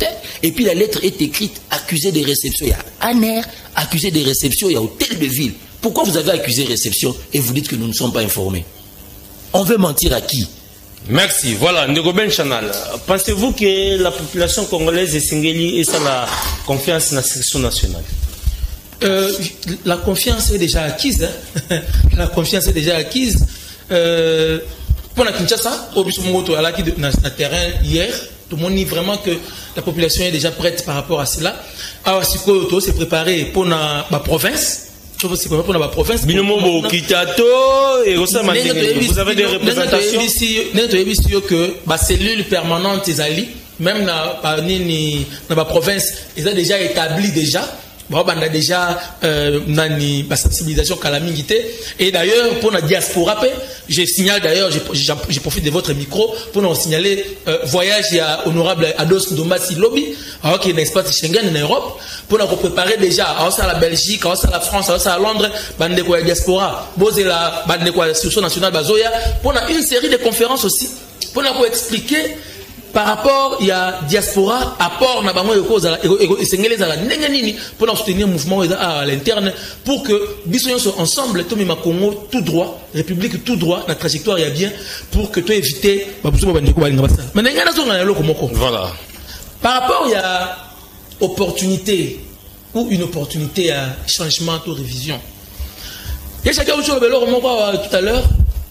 et puis la lettre est écrite accusé de réception. Il y a ANER, accusé de réception, il y a hôtel de ville. Pourquoi vous avez accusé réception et vous dites que nous ne sommes pas informés? On veut mentir à qui? Merci. Voilà, Ndeko Chanal. Pensez-vous que la population congolaise est singeli et ça la confiance dans la sélection nationale? La confiance est déjà acquise. Hein? La confiance est déjà acquise. Pour la Kinshasa, au Bissomoto, à la terrain hier, tout le monde dit vraiment que la population est déjà prête par rapport à cela. Alors, si vous s'est préparé pour la province, vous avez des représentations que la cellule permanente même dans la province, ils ont déjà établi déjà. On a déjà une sensibilisation calamité. Et d'ailleurs, pour la diaspora, je signale d'ailleurs, je profite de votre micro pour nous signaler voyage à honorable Ados Ndombasi Lobby, alors qu'il y a un espace Schengen en Europe, pour nous préparer déjà à la Belgique, à la France, à Londres, bande de la diaspora, poser la bande de la institution nationale Bazoya, pour une série de conférences aussi, pour nous expliquer par rapport il y a diaspora apport na bango et sengele za ndenge nini pour soutenir mouvement à l'interne pour que biso soit ensemble tout ma Congo tout droit république tout droit la trajectoire y a bien pour que tu éviter voilà par rapport il y a opportunité ou une opportunité à changement ou révision. Il y a chacun sur le vélo tout à l'heure.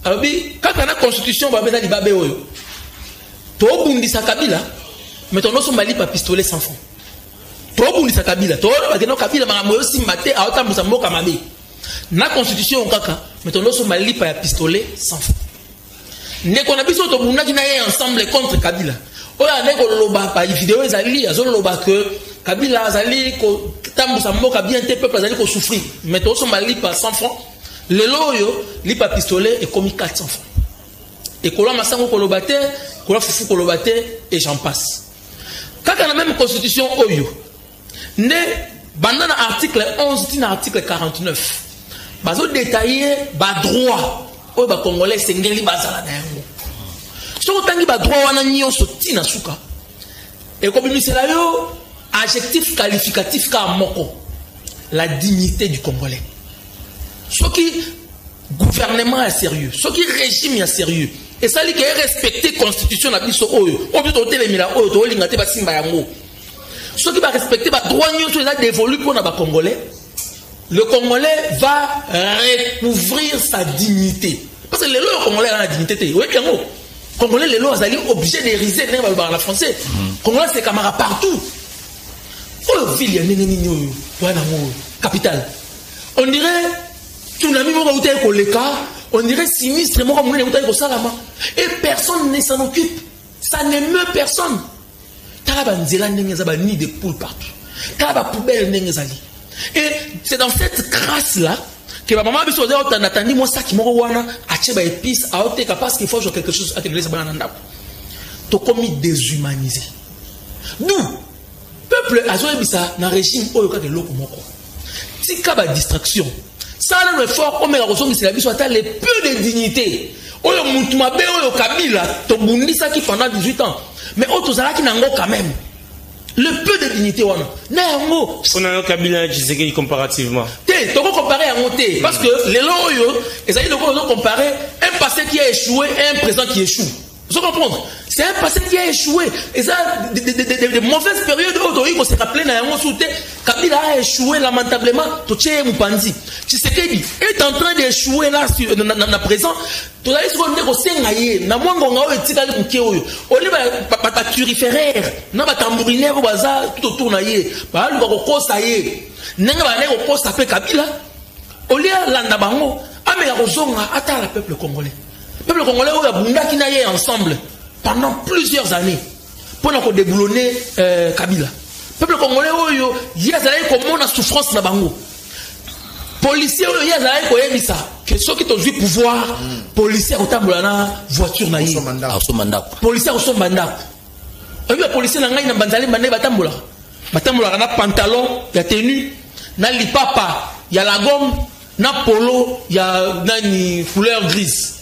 Alors, quand on a la constitution, on va mettre les babés. Tu as bundi sa Kabila, mais ton os mali pas pistolet sans fond. Tu as bundi sa Kabila, tu as dit non Kabila, mais aussi maté à autant de moka mabé. Na constitution kaka, mais ton os mali pas pistolet sans fond. Ne qu'on a besoin de bunda qui n'a ensemble contre Kabila. Oya ne ko loba pa vidéo ezali azo loba que Kabila azali ko tambusa mboka bien te peuple azali ko souffrir mais to so mali pa 100 francs le loyo li pa pistolet et comme 400 francs et kola masango ko lobate kola fufu ko lobate et j'en passe kaka la même constitution oyo ne bandana article 11 tina article 49 bazo détailler ba droit oyo ba congolais sengeli bazala na yango so tangi ba droit wana nyonso tina suka et comme misela yo adjectif qualificatif ka moko la dignité du Congolais. Ce qui gouvernement est sérieux, ce qui régime est sérieux. Et ça dit qu'il est respecté constitution la biso oyo. On peut toter les mila oyo to lingate ba simba yango. Ce qui va respecter ba droit nyonso là dévolu pour na ba Congolais. Le Congolais va recouvrir sa dignité. Parce que les lois Congolais ont la dignité. Oui bien gros. Congolais les lois sont obligés d'ériser dans la français. Congolais c'est camarades partout. Oh, ville, capitale. On dirait, tsunami, on dirait sinistre, et personne ne s'en occupe. Ça n'émeut personne. Ni de poules partout. Et c'est dans cette grâce-là que ma maman a dit attendu moi ça qui m'a dit épice parce qu'il faut jouer quelque chose à l'église. Tu commis déshumanisé. D'où peuple azoyebisa na régime oyo ka de loko moko tika ba distraction ça le fort on met la ressource c'est la biso ata le peu de dignité oyo mutu mabe oyo Kabila to bundisa qui pendant 18 ans mais autres zala ki nango quand même le peu de dignité wana na yango on a Kabila Tshisekedi comparativement te to comparer à monter parce que les loyo ezali loko comparer un passé qui a échoué et un présent qui échoue. Vous comprenez? C'est un passé qui a échoué. Et ça, de mauvaises périodes où il faut se rappeler, Kabila a échoué lamentablement. Tshisekedi est en train d'échouer là, dans le présent. Tu as dit que tu as dit que tu le peuple congolais a bunda qui n'a ensemble pendant plusieurs années pour nous déboulonner Kabila. Le peuple congolais il y a comment la souffrance na bango. Policiers il y a ça que ceux qui ont joué pouvoir policiers au tamboulana voiture na yi. Policiers au son mandat. Et puis policiers na ngai na banzali mané batamboula. Batamboula na pantalon, ya tenue, na lipapa, ya la gomme, na polo, ya nani couleur grise.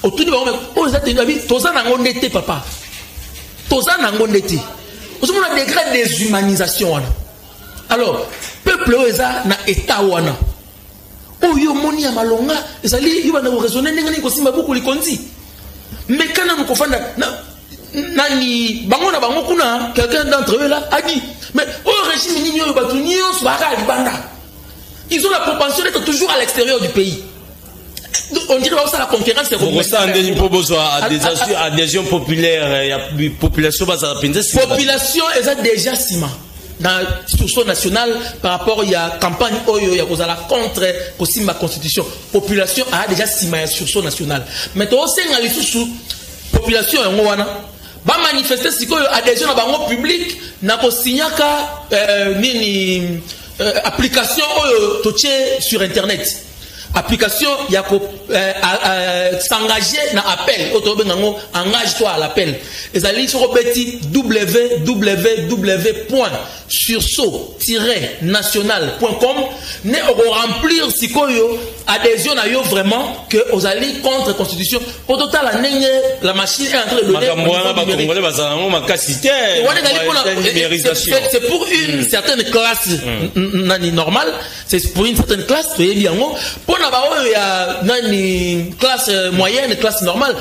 Autour du monde, oh, ça t'es dit, tous en ont été papa. Tous en ont été. Vous avez un degré de déshumanisation. Alors, peuple eza na état wana. Oh yo moni ya malonga, ezali yo na raisonner ndenge ko simba beaucoup likonzi. Mais quand on confond nani bango na bango kuna quelqu'un d'entre eux là a dit mais au régime nini yo batu nyonso baka libanda. Ils ont la propension d'être toujours à l'extérieur du pays. On dirait que la concurrence est adhésion populaire, population est déjà ciment dans la situation nationale par rapport à la campagne il y a contre la constitution. Population a déjà ciment sur son nationale. Mais aussi la population va manifester si adhésion à bango public n'a pas signé nini application sur internet. application il y a s'engager dans appel engage-toi à l'appel et allez sur www.sursaut-national.com ne remplir sikoyo adhésion à yo vraiment que aux alliés contre constitution pour total la machine est en train de donner c'est pour une certaine classe normale, c'est pour une certaine classe pour une classe moyenne, classe normale,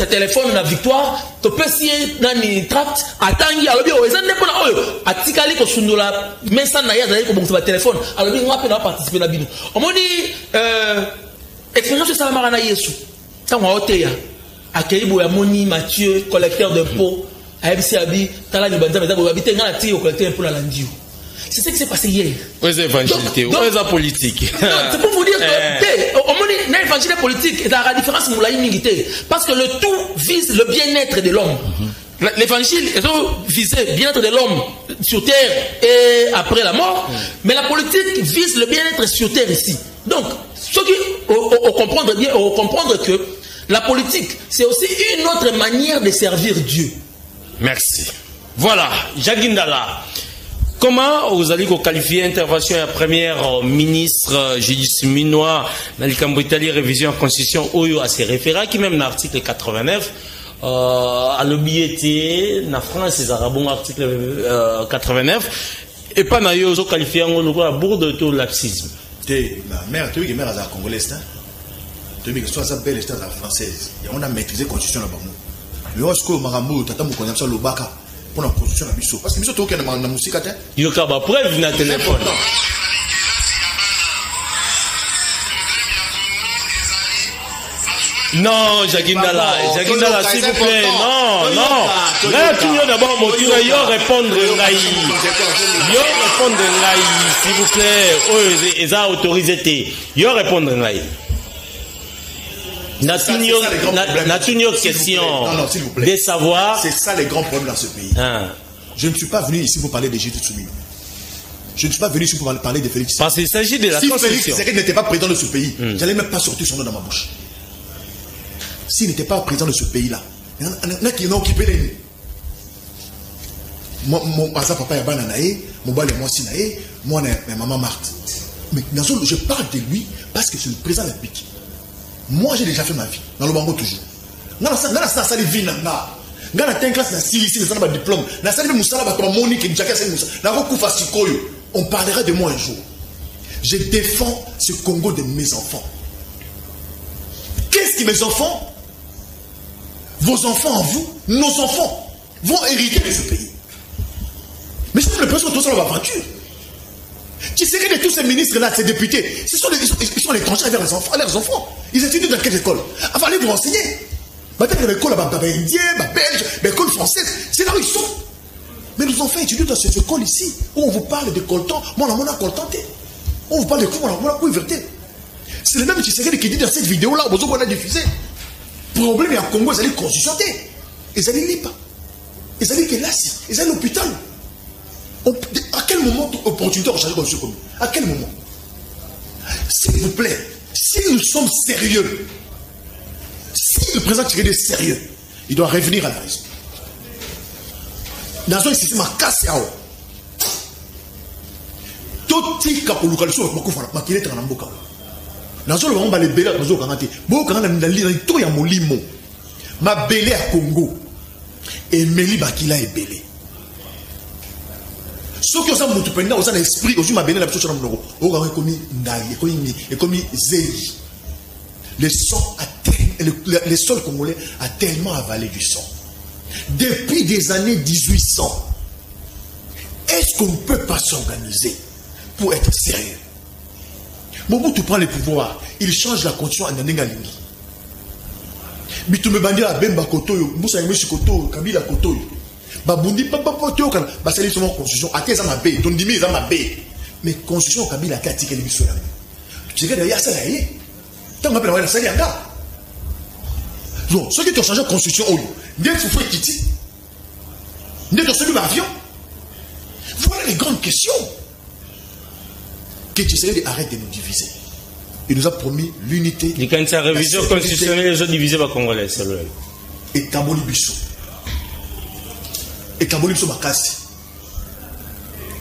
téléphone na victoire to pesi nani tract atangi alobi o ezande pona oyo atikali ko sundula mesa na ya zali ko bongisa téléphone alobi ngapa na participer na bino omoni expérience ça mara na Yesu tango oteya akeibo ya moni Mathieu collecteur d'impôts abisi abi tala ni banza meza ko habiter ngana ti au collecteur impôts na landio. C'est ce qui s'est passé hier. Où est l'évangilité? Où est la politique? C'est pour vous dire que l'évangile politique est la différence de l'immunité. Parce que le tout vise le bien-être de l'homme. L'évangile vise le bien-être de l'homme sur terre et après la mort. Mais la politique vise le bien-être sur terre ici. Donc, ceux qui comprendre bien, comprendre que la politique, c'est aussi une autre manière de servir Dieu. Merci. Voilà, Jagindala. Comment vous allez qualifier l'intervention de la première ministre Judith Minois dans le Cambodge, révision en constitution Oyo à ses référents, qui même dans l'article 89, à l'obéité, en France, c'est un article 89, et pas dans Oyo, qualifié en la bourde de laxisme. La mère, tu es mère à la congolaise, tu es soit belle état à la française, et on a maîtrisé la constitution là-bas. Mais on a ce que Maramou, tata mou connaît ça le baka. Pour la constitution de Bissau. Parce que Bissau, tu as une musique à terre. Il y a une preuve dans le téléphone. Non, Jagindala, s'il vous plaît. Non. Là, tu viens d'abord mon tour. Il y a répondre s'il vous plaît. Ils ont autorisé. Il y a répondre N'a-t-il question de savoir. C'est ça les grands problèmes dans ce pays. Je ne suis pas venu ici pour parler de Judith Suminwa. Je ne suis pas venu ici pour parler de Félix. Parce qu'il s'agit de la constitution. Si Félix Tshisekedi n'était pas président de ce pays, j'allais même pas sortir son nom dans ma bouche. S'il n'était pas président de ce pays-là, il y en a qui n'ont occupé les. Mon papa est bananaé, mon bal est moi sinaé, moi ma maman Marthe. Mais je parle de lui parce que c'est le président de la République. Moi, j'ai déjà fait ma vie. Dans le bango toujours. Dans la salle de vie, dans la classe, dans le diplôme, dans la salle de Moussala, on parlera de moi un jour. Je défends ce Congo de mes enfants. Qu'est-ce que mes enfants, vos enfants en vous, nos enfants, vont hériter de ce pays? Mais c'est le personne tout ça dans l'aventure. Tu sais que de tous ces ministres-là, ces députés, ils sont étrangers avec leurs enfants. Ils étudient dans quelle école? Avant, allez vous renseigner. Peut-être l'école indienne, belge, l'école française, c'est là où ils sont. Mais nos enfants étudient dans cette école ici, où on vous parle de coltan, moi on a coltan. On vous parle de quoi, on a quoi vérité. C'est le même qui dit dans cette vidéo-là, on a diffusé. Problème, il y a Congo, ils allaient consulter. Ils allaient lire. Ils allaient que là, ils allaient à l'hôpital. À quel moment opportunité on change comme ça? À quel moment? S'il vous plaît, si nous sommes sérieux, si le président Tshisekedi est sérieux, il doit revenir à la raison. Dans un système à casser à eau. Tout ce qui a pour localiser le Moko Fara, il est en Amboka. Dans un moment, les bélés à Kozo Kanate, beaucoup de tout y a mon limo. Ma bélé à Congo et Meli Bakila est bélé. Ceux qui ont un esprit, aussi ma béné la personne dans le monde, comme Zéhi. Le sol congolais a tellement avalé du sang. Depuis des années 1800, est-ce qu'on ne peut pas s'organiser pour être sérieux? Mobutu prend le pouvoir, il change la constitution à Nanengalingi. Bitume Bandira Bemba Kotoyo, Moussa Ymeshi Kotoyo, Kabila Kotoyo. Babundi papa Kotoyo, Basali Somo Constitution, à tes amabé, ton dimi amabé. Mais Constitution Kabila Kati Kelibiso. Tu sais que derrière ça, là, tant qu'on appelle la salle yanga. Donc, ceux qui ont changé la Constitution, dès qu'il faut quitter, dès que celui d'avion, voilà les grandes questions. Que Tshisekedi arrête de nous diviser. Il nous a promis l'unité. Il y a une révision constitutionnelle, les autres divisés par Congolais, c'est vrai. Et Kaboli Bissou. Et Kaboli Bissou Makassi.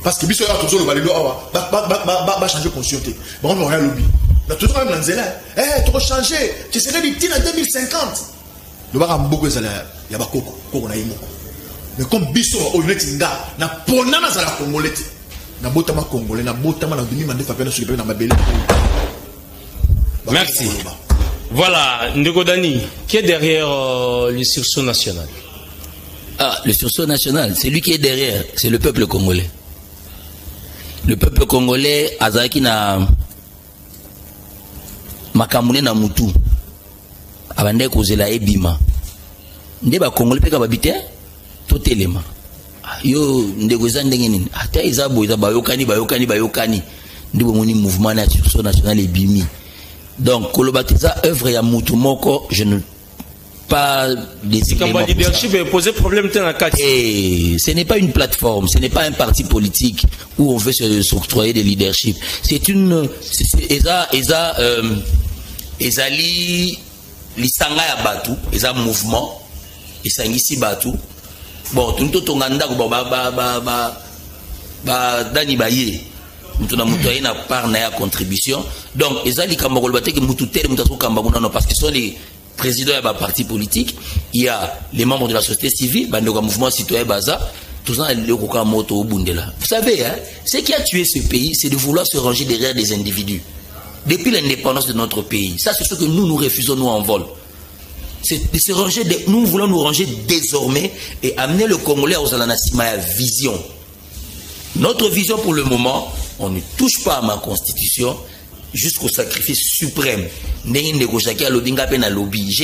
Parce que Bissou a toujours le balado, va changer de conscience. Bon, on va regarder lobby. Il a toujours même l'anzela. Eh, tu vas changer. Tshisekedi dit en 2050. Le bar a beaucoup de salaire. Il y a beaucoup de mais comme Bissou, on est tinga, na ponana za la Congolais. Na botama Congolais, na botama na demi mandé Fabien sur le na mabele. Merci. Voilà, Ndeko Dani, qui est derrière le sursaut national? Ah, le sursaut national, c'est lui qui est derrière, c'est le peuple congolais. Le peuple congolais, Azaki na makamune na mutu, abande kozela ebima. Nde ba Congolais peka babite, tout élément. Yo ndeko za ndenge nini? Ata izabo bayokani. Ndebo moni mouvement na sursaut national ebimi. Donc, Kolobatiza œuvre ya Moutoumoko, je ne pas des éléments. Leadership est posé problème dans la carte. Et ce n'est pas une plateforme, ce n'est pas un parti politique où on veut s'octroyer des leaderships. C'est une, ezali lisanga ya batu, eza mouvement, esangisi batu. Bon, tout tonganda ko dani baye. Nous avons part na contribution. Donc, parce que ce sont les présidents de partis politiques, il y a les membres de la société civile, le mouvement citoyen Baza, tout ça, vous savez, hein, ce qui a tué ce pays, c'est de vouloir se ranger derrière des individus. Depuis l'indépendance de notre pays, ça c'est ce que nous refusons, nous en vol. C'est de se ranger, nous voulons nous ranger désormais et amener le Congolais aux Alanasima vision. Notre vision pour le moment, on ne touche pas à ma constitution jusqu'au sacrifice suprême. J'ai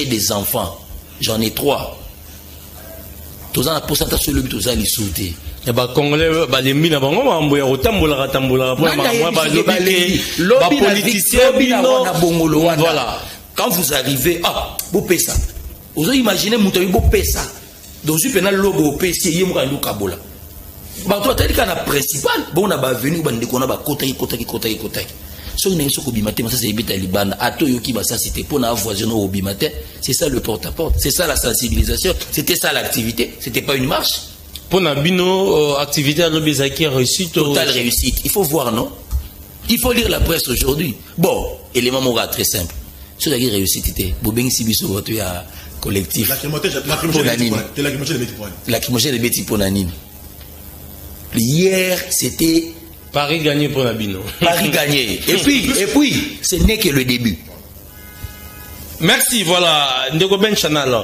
des enfants, j'en ai 3. Tous en pourcentage sur le but, tous en sauté. Et bah Congolais, bah les mines avant moi, on va tambola. Voilà. Quand vous arrivez, beau pesa. Vous imaginez Moutabi beau pesa. Donc je peux logo au PC, il y a un kabola. Bah toi t'as dit qu'on a principal, bon on a venu, on a kota. So on a eu bimate, ça c'est bita libana. Ato yoki basa c'était pour na voisin au bimate. C'est ça le porte-à-porte, c'est ça la sensibilisation, c'était ça l'activité, c'était pas une marche. Pour na bino activité à l'obésaki réussite. Totale réussite. Il faut voir non. Il faut lire la presse aujourd'hui. Bon, élément moral très simple. Sur la réussite était. Bobeng sibiso voto ya collectif. Lacrymogène de Betty Ponanine. Hier, c'était Paris gagné pour Nabino. Paris gagné. Et puis, ce n'est que le début. Merci, voilà. Ndeko Ben Chanal.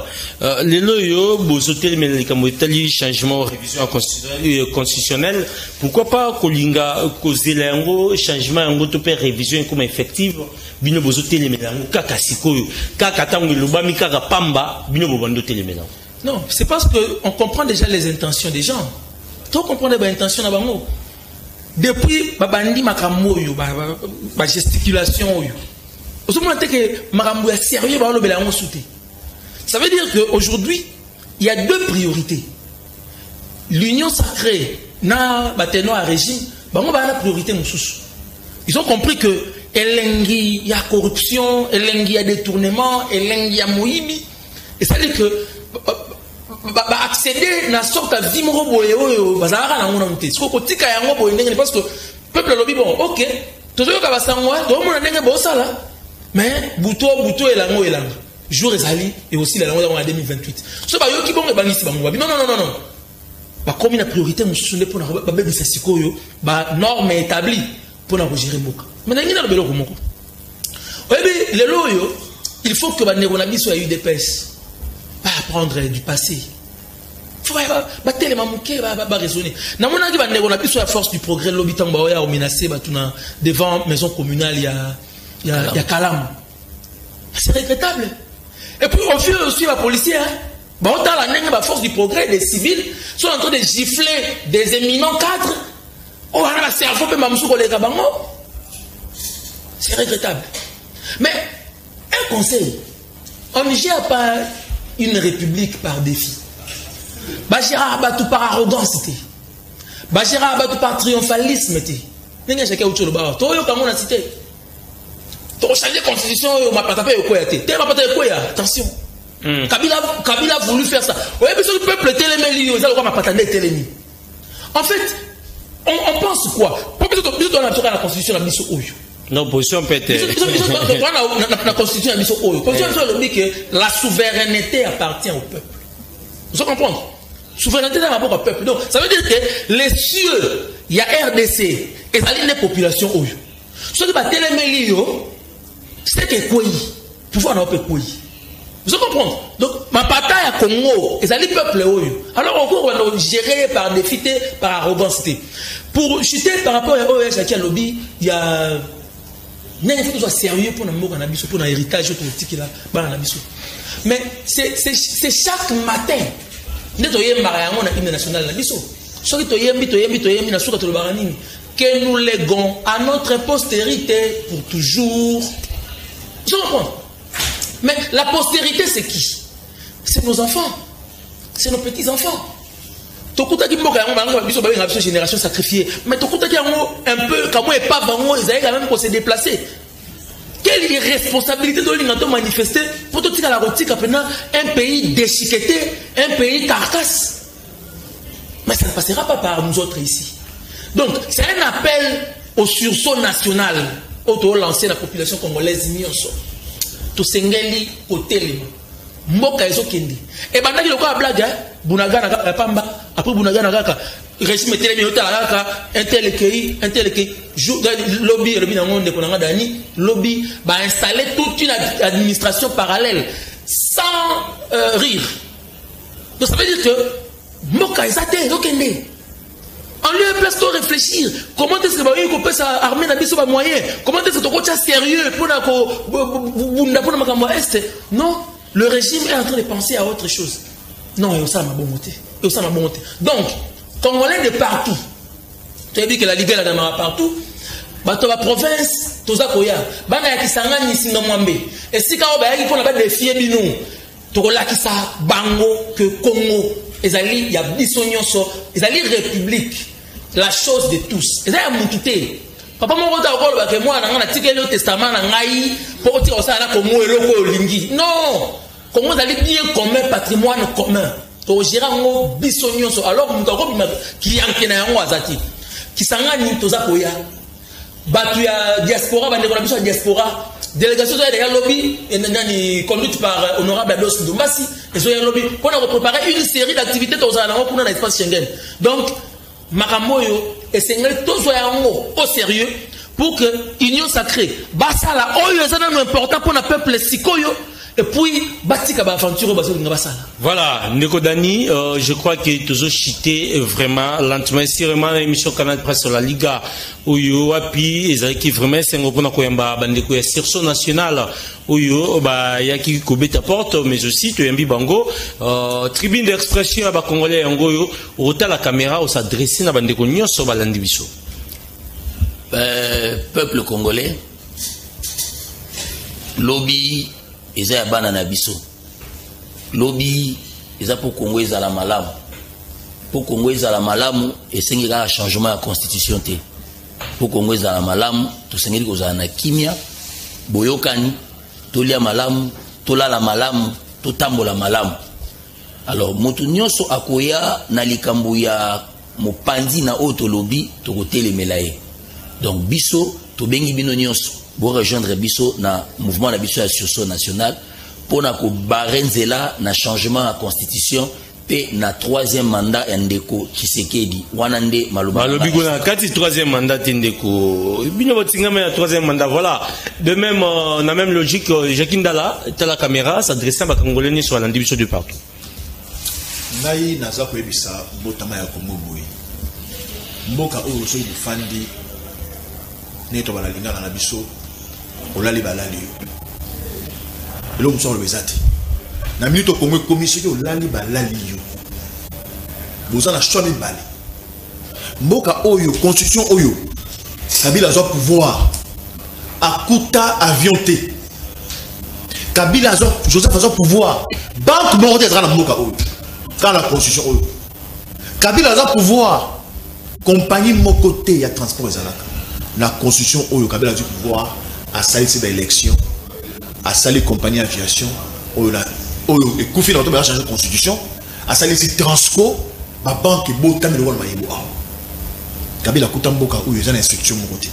Les loyaux, bozotel, mais les changement, révision constitutionnelle. Pourquoi pas Kolinga, Kozelengo, changement, en autopère, révision comme effective, bino bozotel, mais kaka sikoyo, kaka tango lubami, kaka pamba, bino bobandotel, mais non, c'est parce qu'on comprend déjà les intentions des gens. Toi, comprendre les intentions de bango. Depuis, babandi makambo yo, ba gesticulation yo. Au moment que makambo est sérieux, ba lo belango souté. Ça veut dire qu'aujourd'hui, il y a 2 priorités. L'union sacrée, na bateno à régime, bango ba la priorité mususu. Ils ont compris que elengi y a corruption, elengi y a détournement, elengi y a moïbi. Et ça veut dire que accéder na sorte à vimoro boye bazara na ngona muté siko kotika yango boye ndenge parce que peuple lobi bon OK tozo ka basangwa to mona ndenge bo sala mais buto elango jour ezali et aussi la langue en 2028 so ba yoki bon ebangisi bango non ba comme une priorité mususu pour na ba bebisa sikoyo ba norme établie pour na gérer mboka mais ndenge na belo ko moko oyebi le loyo il faut que ba ndeko na biso ya UDPS pas apprendre du passé. Il faut raisonner. Namona ki bande on a plus sur la force du progrès l'habitant baoya au menacé batuna devant maison communale il y a Kalam. C'est regrettable. Et puis on fait aussi la policier hein. Bah on la nègre la force du progrès des civils sont en train de gifler des éminents cadres. On a la cerveau pe mamsou ko les bango. C'est regrettable. Mais un conseil, on ne gère pas une république par défi. Bah, tout par arrogance. Bajira Abatu par triomphalisme. N'est-ce chacun autour de bas. Toi, comme on a cité. Tu as changé la constitution, on m'a pas tapé au quoi. Tu m'as pas tapé au quoi. Attention. Kabila a voulu faire ça. Vous voyez, le peuple téléméli, ils ont pas tapé télémi. En fait, on pense quoi? Pourquoi tu as la constitution de la mission Oyo? L'opposition peut-être. La constitution de la mission Oyo. La constitution dit que la souveraineté appartient au peuple. Vous comprenez? Souveraineté dans rapport au peuple. Donc, ça veut dire que les cieux, il y a RDC, et ça dit les populations Oyo. Ce qui va téléméli, c'est que quoi? Pouvoir n'a pas quoi. Vous comprenez? Donc, ma bataille à Congo, et ça dit peuple Oyo. Alors, encore, on va gérer par défi, par arrogance. Pour chuter par rapport à OS, qui a lobby, il y a. Il faut que ce soit sérieux pour pour l'héritage politique là, mais c'est chaque matin. Que nous léguons à notre postérité pour toujours. Vous comprenez? Mais la postérité, c'est qui? C'est nos enfants. C'est nos petits-enfants. Génération sacrifiée. Mais un peu, comme ils quand même pour se déplacer. Quelle irresponsabilité de l'Ingato manifester pour tout la rotique un pays déchiqueté, un pays carcasse. Mais ça ne passera pas par nous autres ici. Donc, c'est un appel au sursaut national, au lancer la population congolaise. Tout s'engeli côté les Mboka ezo kendi. Et bandaki loko a blague, Bunaga na pamba, après Bunaga na kaka, régime télé minota la kaka, un tel qui lobby na monde ko na dani, lobby ba installer toute une administration parallèle sans rire. Donc ça veut dire que Mboka ezate ezo kende. En lieu de place de réfléchir, comment est-ce que vous pouvez armer la biso moyen? Comment est-ce que vous êtes sérieux pour non, le régime est en train de penser à autre chose. Non, il y a ça ma bonne montée. Donc, Congolais de partout. Tu as dit que la Ligue est là partout. Bato la province, toza koya. Bana ya kisanga ni singa mwambe. Et si kao ba yaki pona ba défier bino. Tokola kisa bango que Congo. Ezali ya biso nyonso, ezali république. La chose de tous. Ezali mutute. Papa mon rota ko ba ke moi na tikeli le testament na ngai pour dire ça na Congo eloko lingi. Non. Congo ezali bien commun, patrimoine commun. To gera ngo biso nyonso. Alors mutako bima ki yankena yango azati. Kisanga ni toza koya. Batu ya diaspora, bande la mission diaspora, délégation de la lobby, et conduite par honorable Ados Ndombasi, et sur lobby, pour préparer une série d'activités pour l'espace Schengen. Donc, Makamoyo, et c'est au sérieux, pour que l'union sacrée, Basala, Oyo, c'est important pour le peuple Sikoyo. Et puis, voilà, Nikodani, je crois que toujours chité vraiment lentement. C'est vraiment l'émission Canal Presse sur la Liga où yo api ezaki vraiment c'est un peu koyamba bandeko ya sursaut national où yo ba yaki kobeta porte mais aussi to yambi bango tribune d'expression ba congolais yango yo ota la caméra ou s'adresser na bandeko nyonso balandi biso. Peuple congolais, lobby ils ont banana biso. Lobby, ils ont pour Congo ils ont la malamu. Pour Congo ils ont la malamu et c'est un changement de la constitution. Pour Congo ils ont la malamu, tout ce qu'ils ont na kimia, boyokani, tolia malamu, tola la malamu, totambo la malamu. Alors mutu nyonso akoya na likambo ya mopanzi na auto lobby to côté les melaye. Donc biso to bengi bino nyonso pour rejoindre biso na mouvement na biso ya sursaut national pour na ko barenzela na changement à constitution pe na troisième mandat ndeko Tshisekedi wanande maloba malobi na kati troisième mandat ndeko bino botingama ya troisième mandat. Voilà, de même na même logique Jacques Ndala la caméra s'adressant à Congolais sur la division de partout. Ngai naza ko ebisa botama ya Congo boy mboka oyo so fandi neto bala lingana na biso olali balali elo muso le bezati na minute Congo commission olali balali yo boza na choix bali mboka oyo constitution oyo Kabila zo pouvoir akuta avion te Kabila zo Joseph zo pouvoir banque mondiale na mboka oyo quand la constitution oyo Kabila zo pouvoir compagnie mon côté il y a transport ezalaka la constitution oyo Kabila du pouvoir a sali ces élections a sali compagnie aviation oyo la oyo ekufi na to ba changer constitution a sali ces transco ba banque botami le wala mayebo awo Kabila kutamboka oyo za na instruction mon côté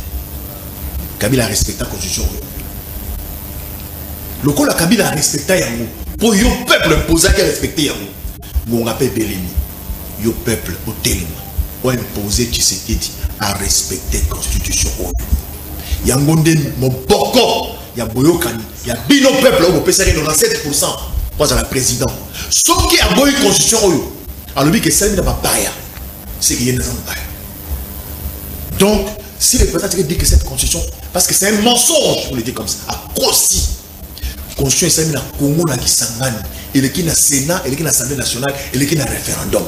Kabila respecta la constitution oyo le col Kabila respecta yango pour yo peuple imposer que respecter yango ngonga pe belemi yo peuple au telema o imposer Tshisekedi à respecter la constitution oyo yango nde moboko ya boyokani ya bino peuple au pesa 97% pour la président sauf qui a boy constitution oyo alobi que ça na papaya c'est qu'il y a dans papaya donc si le président dit que cette constitution parce que c'est un mensonge pour le dire comme ça a grossi constitution ça na Congo na Kisangani et qui na Sénat et qui na Assemblée nationale et qui na référendum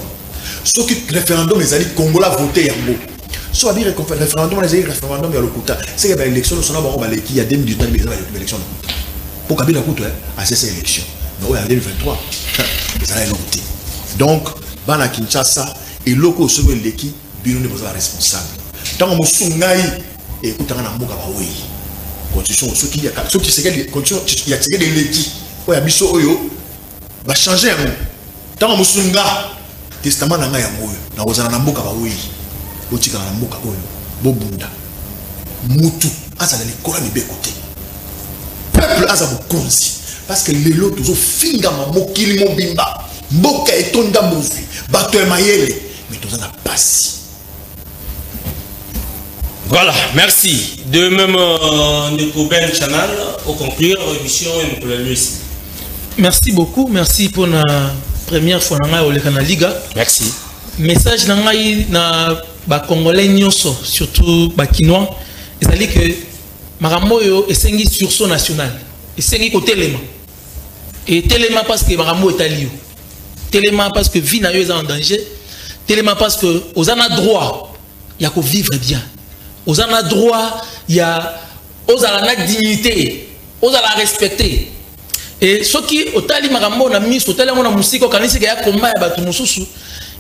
ce qui référendum les alliés congolais voté yango so abi référendum les alliés référendum ya lokuta c'est que l'élection nous sona ba qui il y a 2018 l'élection pour Kabila kuto à cette élection mais en 2023 ça a été donc bana Kinshasa et loko so leki bino ne pas responsable tant mo sungai et kutanga na mboka ba oui constitution ce qui c'est que constitution il y a des leki oya biso oyo va changer un tant mo sunga testament na nga ya moyo na ozana na mboka ba oui otika na mboka oyo bobunda mutu azala likora mibe côté peuple aza bokonzi parce que lelo tozo finga mokili mobimba mboka etonda mozwi bato mayele mais toza na pasi. Voilà, merci. De même, de Ben Chanal, au conclure l'émission et nous le ici. Merci beaucoup, merci pour la première fois dans la Liga. Merci. Message dans la Congolais nyonso, surtout les Kinois, c'est-à-dire que Maramoyo est sengi sur son national, est sengi côté téléma. Et téléma parce que Maramo est allié. Téléma parce que vie n'a eu en danger. Téléma parce que aux en a droit, il y a qu'à vivre bien. Aux en a droit, il y a aux en a dignité, aux en a respecter. Et ce qui au tali Maramo na mis au tali on a musique au canisi qu'il y a combat et batu mususu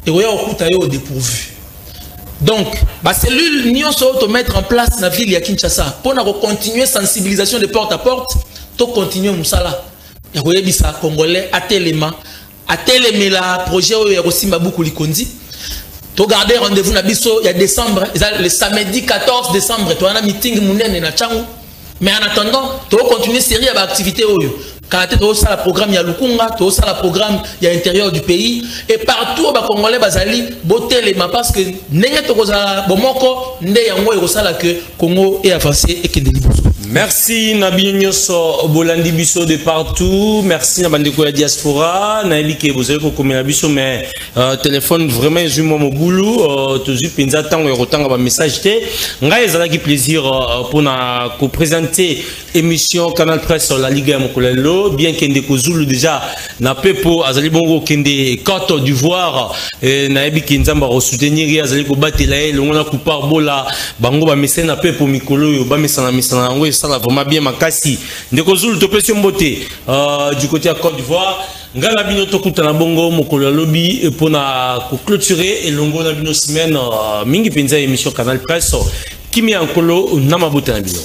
et on y a au coup au dépourvu. Donc, la cellule n'y a mettre en place dans la ville de Kinshasa pour continuer la sensibilisation de porte à porte, pour continuer Moussala. Il y a des Congolais à Téléma, la projet où il y a aussi Maboukou Likondi. Tu garder rendez-vous na biso il y a décembre, le samedi 14 décembre, tu as un meeting Mounen na Tchangou. Mais en attendant, tu vas continuer série d'activités. Quand tu as le programme, il y a Lukunga, tu as le programme, il y a l'intérieur du pays. Et partout, les Congolais, parce que Congo est avancé et que merci Nabinyoso Bolandi Bisso de partout. Merci Nabandeko la diaspora. Naïli vous avez comme la Bisso mais téléphone vraiment je mon boulot. Toujours penza tango et rotanga message té. Ngai ezala ki plaisir pour na ko présenter émission Canal Presse la Liga Mokolelo bien kende ko Zulu déjà na pepo azali bongo kende Côte d'Ivoire et naïbi kinzamba ro soutenir azali ko batela le ngona ku par bola bango ba message na pepo mikolo yo ba mesana ça va vraiment bien makasi ndeko Zulu to pesi mbote du côté à Côte d'Ivoire ngala bino to kutana bongo mokolo lobby pour na ko clôturer et longo na bino semaine mingi penza émission Canal Presse kimi ankolo na mabota na bino.